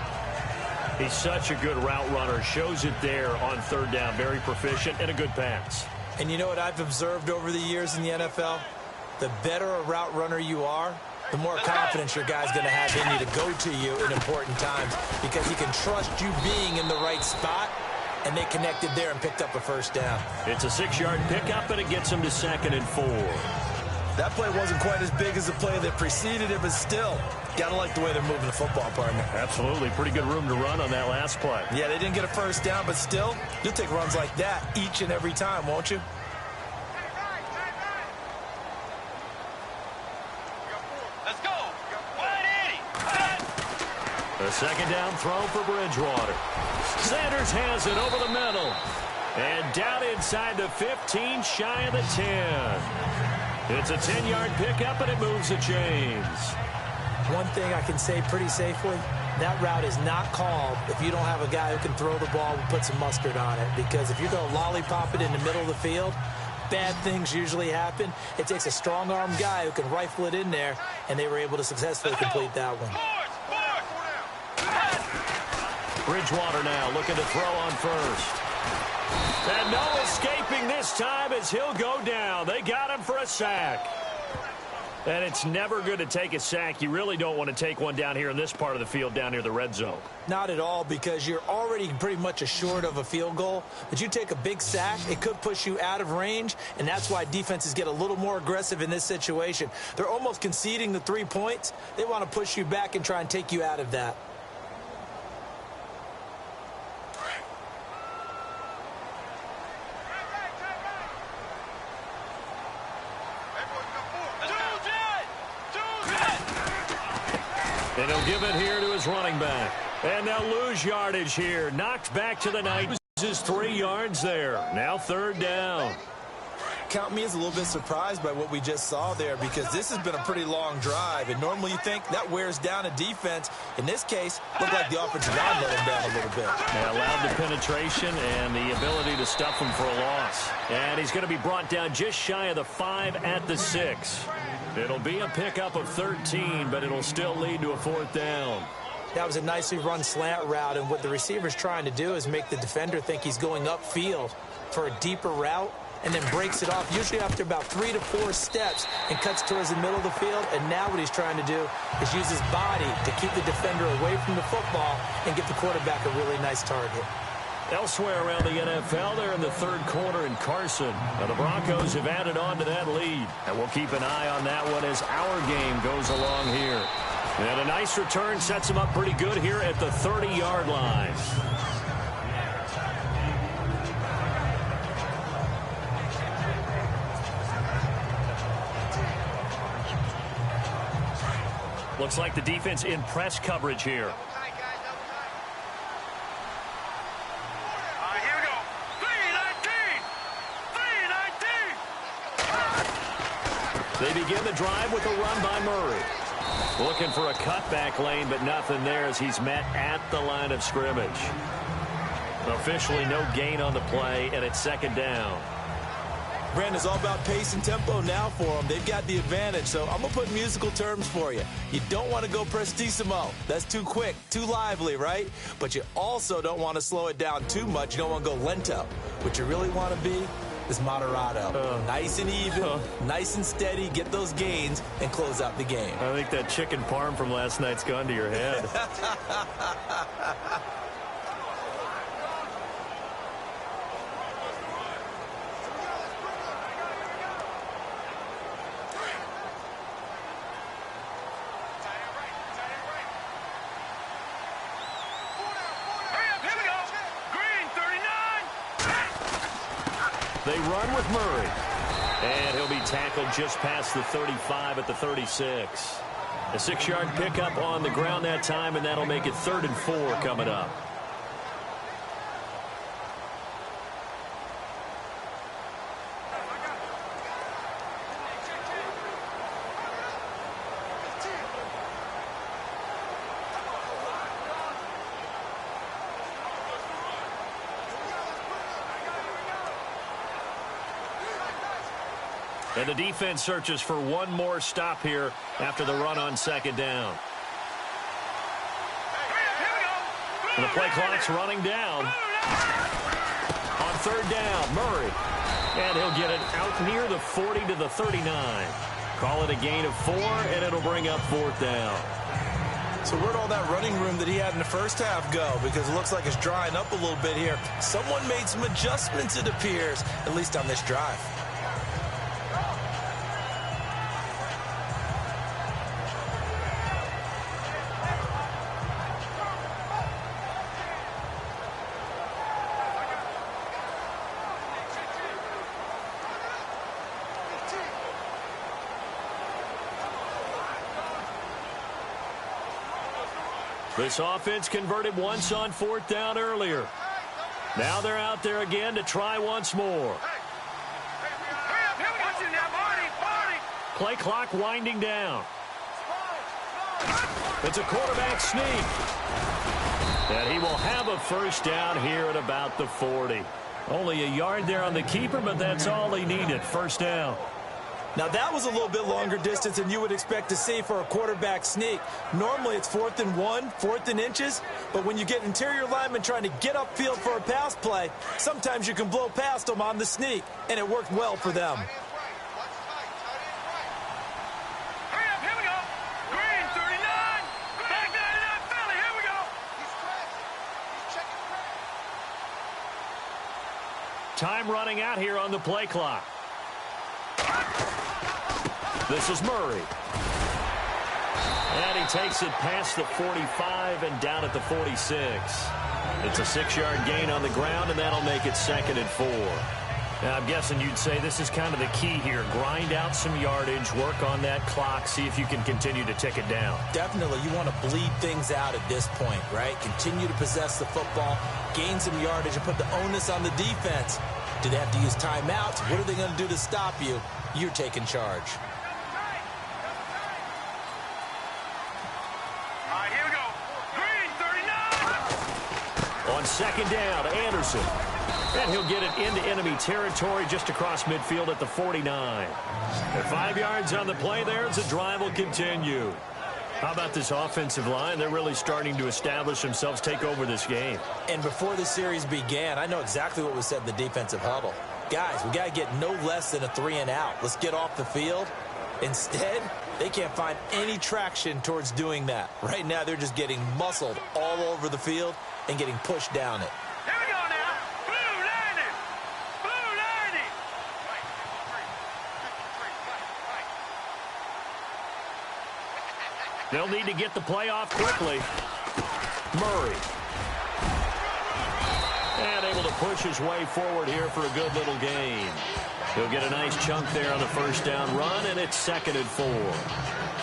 He's such a good route runner. Shows it there on third down. Very proficient and a good pass. And you know what I've observed over the years in the NFL? The better a route runner you are, the more confidence your guy's going to have in you to go to you in important times because he can trust you being in the right spot, and they connected there and picked up a first down. It's a 6-yard pickup, and it gets him to 2nd and 4. That play wasn't quite as big as the play that preceded it, but still, got to like the way they're moving the football, partner. Absolutely. Pretty good room to run on that last play. Yeah, they didn't get a first down, but still, you'll take runs like that each and every time, won't you? Let's go. A 2nd down throw for Bridgewater. Sanders has it over the middle. And down inside the 15, shy of the 10. It's a 10-yard pickup, and it moves the chains. One thing I can say pretty safely, that route is not called if you don't have a guy who can throw the ball and put some mustard on it. Because if you're going to lollipop it in the middle of the field, bad things usually happen. It takes a strong-arm guy who can rifle it in there, and they were able to successfully complete that one. Bridgewater now looking to throw on first. And no escaping this time as he'll go down. They got him for a sack. And it's never good to take a sack. You really don't want to take one down here in this part of the field down near the red zone. Not at all, because you're already pretty much assured of a field goal. But you take a big sack, it could push you out of range, and that's why defenses get a little more aggressive in this situation. They're almost conceding the 3 points. They want to push you back and try and take you out of that. And he'll give it here to his running back. And they'll lose yardage here. Knocked back to the 9. Loses 3 yards there. Now 3rd down. Count me as a little bit surprised by what we just saw there, because this has been a pretty long drive, and normally you think that wears down a defense. In this case, looked like the offensive line let him down a little bit. They allowed the penetration and the ability to stuff him for a loss. And he's going to be brought down just shy of the 5 at the 6. It'll be a pickup of 13, but it'll still lead to a 4th down. That was a nicely run slant route, and what the receiver's trying to do is make the defender think he's going upfield for a deeper route, and then breaks it off, usually after about 3 to 4 steps, and cuts towards the middle of the field. And now what he's trying to do is use his body to keep the defender away from the football and give the quarterback a really nice target. Elsewhere around the NFL, they're in the 3rd quarter in Carson. Now the Broncos have added on to that lead, and we'll keep an eye on that one as our game goes along here. And a nice return sets them up pretty good here at the 30-yard line. Looks like the defense in press coverage here. They begin the drive with a run by Murray. Looking for a cutback lane, but nothing there as he's met at the line of scrimmage. Officially no gain on the play, and it's 2nd down. Brandon, it's all about pace and tempo now for them. They've got the advantage, so I'm going to put musical terms for you. You don't want to go prestissimo. That's too quick, too lively, right? But you also don't want to slow it down too much. You don't want to go lento. What you really want to be is moderato. Nice and even, nice and steady, get those gains, and close out the game. I think that chicken parm from last night's gone to your head. They run with Murray. And he'll be tackled just past the 35 at the 36. A 6-yard pickup on the ground that time, and that'll make it 3rd and 4 coming up. And the defense searches for one more stop here after the run on 2nd down. And the play clock's running down. On 3rd down, Murray. And he'll get it out near the 40 to the 39. Call it a gain of 4, and it'll bring up 4th down. So where'd all that running room that he had in the first half go? Because it looks like it's drying up a little bit here. Someone made some adjustments, it appears, at least on this drive. This offense converted once on 4th down earlier. Now they're out there again to try once more. Play clock winding down. It's a quarterback sneak. And he will have a 1st down here at about the 40. Only a yard there on the keeper, but that's all he needed. 1st down. Now, that was a little bit longer distance than you would expect to see for a quarterback sneak. Normally, it's 4th and 1, 4th and inches. But when you get interior linemen trying to get upfield for a pass play, sometimes you can blow past them on the sneak, and it worked well for them. Here we go. Green, 39. Back 99, Philly. Here we go. Time running out here on the play clock. This is Murray. And he takes it past the 45 and down at the 46. It's a 6-yard gain on the ground, and that'll make it 2nd and 4. Now, I'm guessing you'd say this is kind of the key here. Grind out some yardage, work on that clock, see if you can continue to tick it down. Definitely, you want to bleed things out at this point, right? Continue to possess the football, gain some yardage, and put the onus on the defense. Do they have to use timeouts? What are they going to do to stop you? You're taking charge. All right, here we go. Green, 39. On 2nd down, Anderson. And he'll get it into enemy territory just across midfield at the 49. And 5 yards on the play there as the drive will continue. How about this offensive line? They're really starting to establish themselves, take over this game. And before the series began, I know exactly what was said in the defensive huddle. Guys, we got to get no less than a 3 and out. Let's get off the field. Instead, they can't find any traction towards doing that. Right now, they're just getting muscled all over the field and getting pushed down it. Here we go now. Blue 90. Blue 90. They'll need to get the play off quickly. Murray. And able to push his way forward here for a good little gain. He'll get a nice chunk there on the 1st down run, and it's 2nd and 4.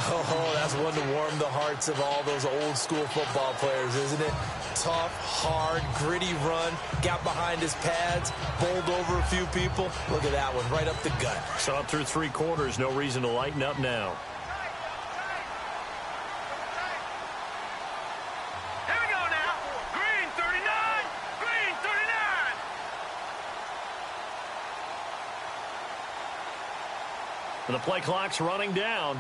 Oh, that's one to warm the hearts of all those old school football players, isn't it? Tough, hard, gritty run, got behind his pads, bowled over a few people. Look at that one, right up the gut. Saw it through 3 quarters, no reason to lighten up now. Here we go now. Green, 39. Green, 39. And the play clock's running down.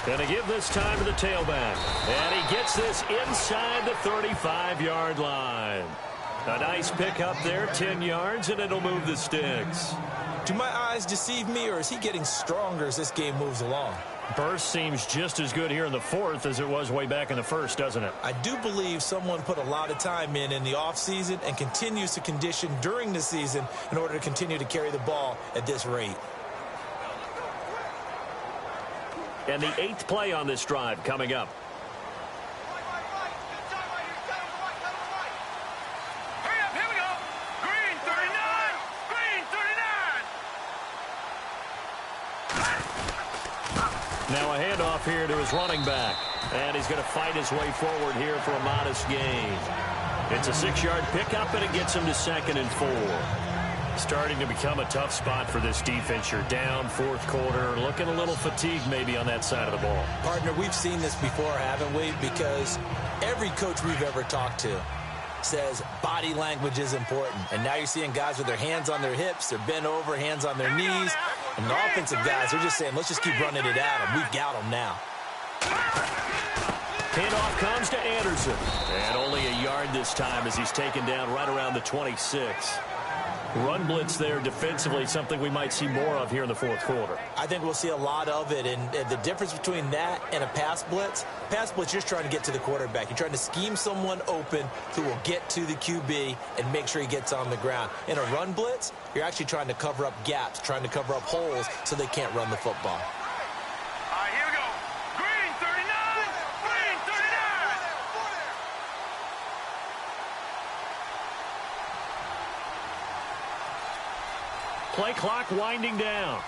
Going to give this time to the tailback. And he gets this inside the 35-yard line. A nice pickup there, 10 yards, and it'll move the sticks. Do my eyes deceive me, or is he getting stronger as this game moves along? Burst seems just as good here in the 4th as it was way back in the 1st, doesn't it? I do believe someone put a lot of time in the offseason and continues to condition during the season in order to continue to carry the ball at this rate. And the 8th play on this drive coming up. Hurry up, here we go. Green, 39. Green, 39. Now a handoff here to his running back. And he's going to fight his way forward here for a modest gain. It's a 6-yard pickup, and it gets him to 2nd and 4. Starting to become a tough spot for this defense. You're down 4th quarter, looking a little fatigued maybe on that side of the ball. Partner, we've seen this before, haven't we? Because every coach we've ever talked to says body language is important. And now you're seeing guys with their hands on their hips, they're bent over, hands on their knees. And the offensive guys, they're just saying, let's just keep running it at them. We've got them now. Handoff comes to Anderson. And only a yard yard this time as he's taken down right around the 26. Run blitz there defensively, something we might see more of here in the fourth quarter. I think we'll see a lot of it, and the difference between that and a pass blitz, you're just trying to get to the quarterback. You're trying to scheme someone open who will get to the QB and make sure he gets on the ground. In a run blitz, you're actually trying to cover up gaps, trying to cover up holes so they can't run the football. All right, here we go. Green 39. Green 39. Play clock winding down.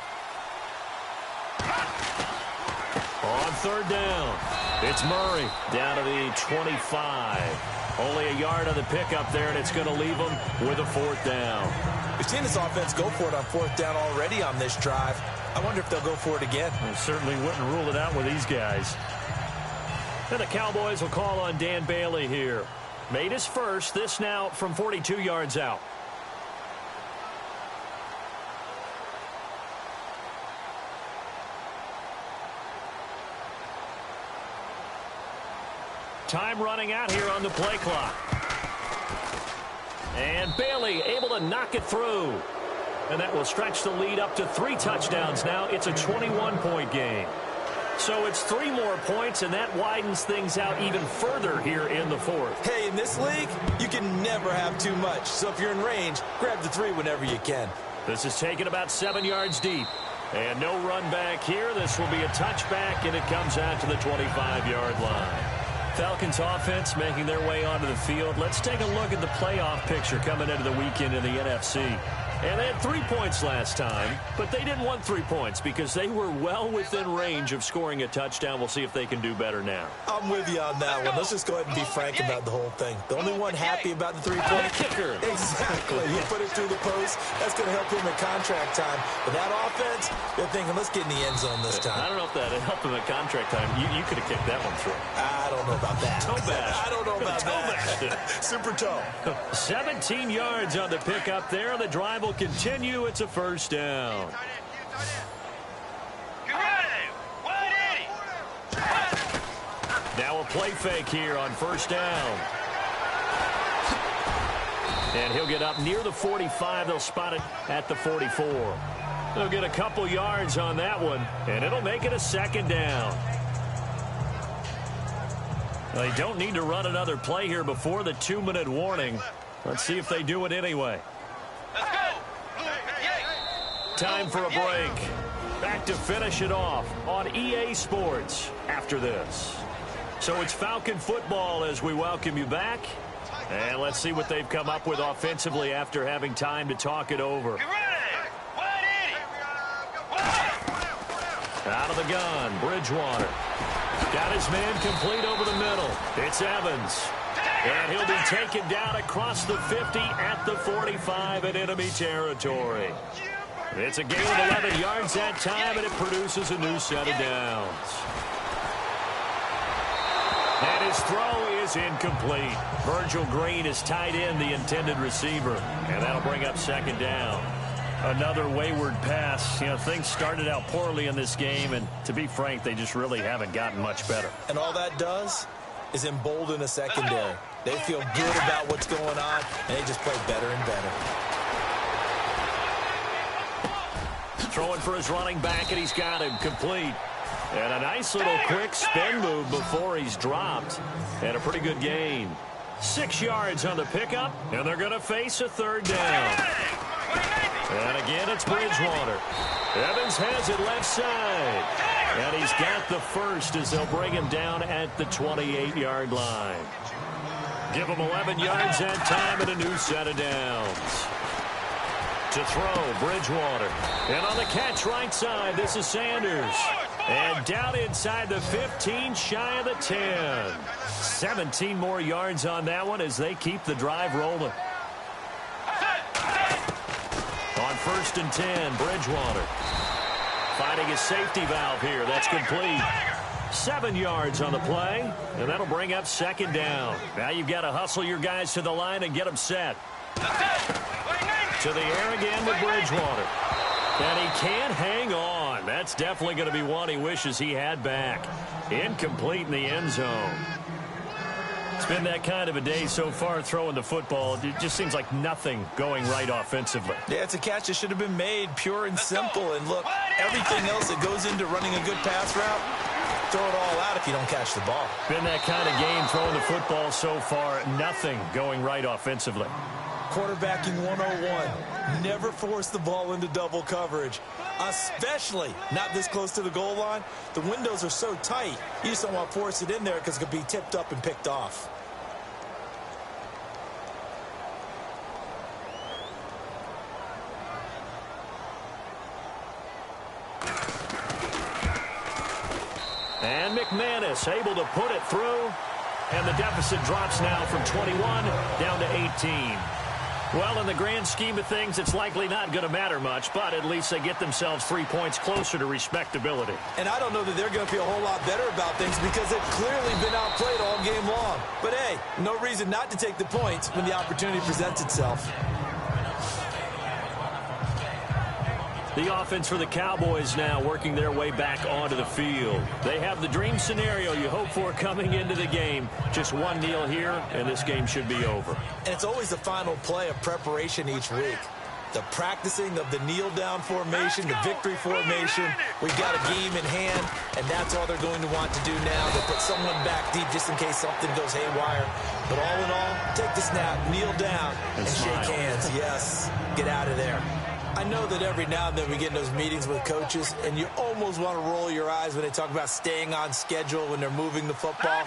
On third down, it's Murray down to the 25. Only a yard on the pickup there, and it's going to leave them with a fourth down. We've seen this offense go for it on fourth down already on this drive. I wonder if they'll go for it again. I certainly wouldn't rule it out with these guys. And the Cowboys will call on Dan Bailey here. Made his first, this now from 42 yards out. Time running out here on the play clock. And Bailey able to knock it through. And that will stretch the lead up to 3 touchdowns now. It's a 21-point game. So it's 3 more points, and that widens things out even further here in the fourth. Hey, in this league, you can never have too much. So if you're in range, grab the 3 whenever you can. This is taken about 7 yards deep. And no run back here. This will be a touchback, and it comes out to the 25-yard line. Falcons offense making their way onto the field. Let's take a look at the playoff picture coming into the weekend in the NFC. And they had 3 points last time, but they didn't want 3 points because they were well within range of scoring a touchdown. We'll see if they can do better now. I'm with you on that one. Let's just go ahead and be frank about the whole thing. The only one happy about the 3-point kicker. Exactly. He put it through the post. That's going to help him at contract time. But that offense, they're thinking, let's get in the end zone this time. I don't know if that helped him at contract time. You could have kicked that one through. I don't know about that. Toe bash. I don't know about that. Super toe. 17 yards on the pickup there. The drive will continue. It's a first down. Now a play fake here on first down. And he'll get up near the 45. They'll spot it at the 44. They'll get a couple yards on that one, and it'll make it a second down. They don't need to run another play here before the 2-minute warning. Let's see if they do it anyway. Time for a break. Back to finish it off on EA Sports after this. So it's Falcon football as we welcome you back. And let's see what they've come up with offensively after having time to talk it over. Out of the gun, Bridgewater. Got his man complete over the middle. It's Evans. And he'll be taken down across the 50 at the 45 in enemy territory. It's a gain of 11 yards that time, and it produces a new set of downs. And his throw is incomplete. Virgil Green is tied in, the intended receiver. And that'll bring up second down. Another wayward pass. You know, things started out poorly in this game, and to be frank, they just really haven't gotten much better. And all that does is embolden a secondary. They feel good about what's going on, and they just play better and better. Throwing for his running back, and he's got him complete. And a nice little quick spin move before he's dropped. And a pretty good gain. 6 yards on the pickup, and they're going to face a third down. And again, it's Bridgewater. Evans has it left side. And he's got the first as they'll bring him down at the 28-yard line. Give him 11 yards that time and a new set of downs. To throw, Bridgewater. And on the catch right side, this is Sanders. And down inside the 15, shy of the 10. 17 more yards on that one as they keep the drive rolling. On 1st and 10, Bridgewater. Finding his safety valve here. That's complete. 7 yards on the play, and that'll bring up second down. Now you've got to hustle your guys to the line and get them set. To the air again with Bridgewater. And he can't hang on. That's definitely going to be one he wishes he had back. Incomplete in the end zone. It's been that kind of a day so far throwing the football. It just seems like nothing going right offensively. Yeah, it's a catch that should have been made, pure and simple. And look, everything else that goes into running a good pass route, throw it all out if you don't catch the ball. Been that kind of game throwing the football so far. Nothing going right offensively. Quarterbacking 101. Never force the ball into double coverage, especially not this close to the goal line. The windows are so tight, you just don't want to force it in there because it could be tipped up and picked off. And McManus able to put it through. And the deficit drops now from 21 down to 18. Well, in the grand scheme of things, it's likely not going to matter much, but at least they get themselves 3 points closer to respectability. And I don't know that they're going to feel a whole lot better about things because they've clearly been outplayed all game long. But, hey, no reason not to take the points when the opportunity presents itself. The offense for the Cowboys now working their way back onto the field. They have the dream scenario you hope for coming into the game. Just one kneel here, and this game should be over. And it's always the final play of preparation each week. The practicing of the kneel-down formation, the victory formation. We've got a game in hand, and that's all they're going to want to do now. They'll put someone back deep just in case something goes haywire. But all in all, take the snap, kneel down, and shake hands. Yes, get out of there. I know that every now and then we get in those meetings with coaches, and you almost want to roll your eyes when they talk about staying on schedule when they're moving the football.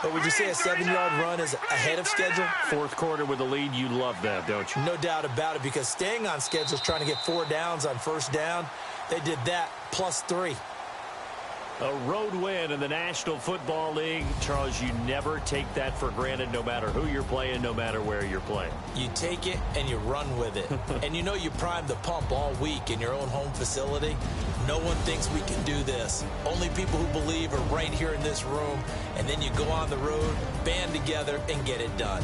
But would you say a 7-yard run is ahead of schedule? Fourth quarter with the lead, you love that, don't you? No doubt about it, because staying on schedule is trying to get 4 downs on first down. They did that plus 3. A road win in the National Football League. Charles, you never take that for granted no matter who you're playing, no matter where you're playing. You take it and you run with it. And you know you primed the pump all week in your own home facility. No one thinks we can do this. Only people who believe are right here in this room. And then you go on the road, band together, and get it done.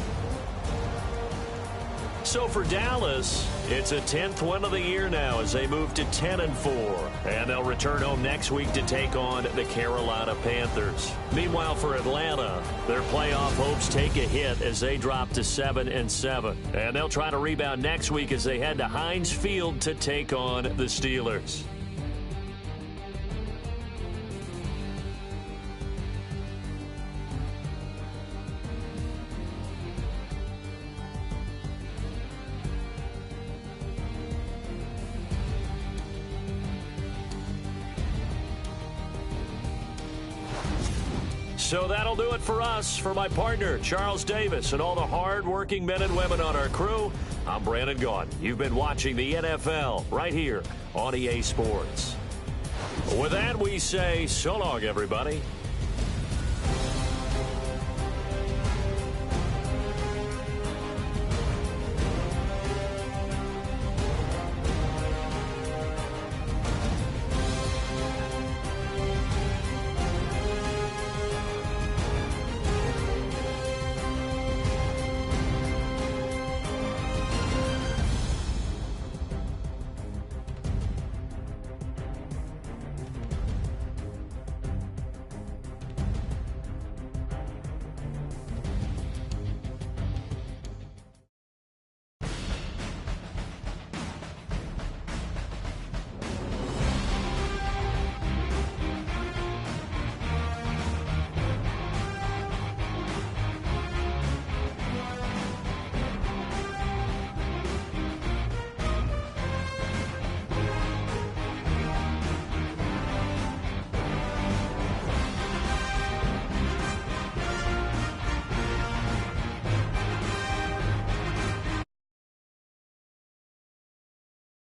So for Dallas, it's a 10th win of the year now as they move to 10-4. And they'll return home next week to take on the Carolina Panthers. Meanwhile, for Atlanta, their playoff hopes take a hit as they drop to 7-7. And they'll try to rebound next week as they head to Heinz Field to take on the Steelers. So that'll do it for us. For my partner, Charles Davis, and all the hard-working men and women on our crew, I'm Brandon Gaudin. You've been watching the NFL right here on EA Sports. With that, we say so long, everybody.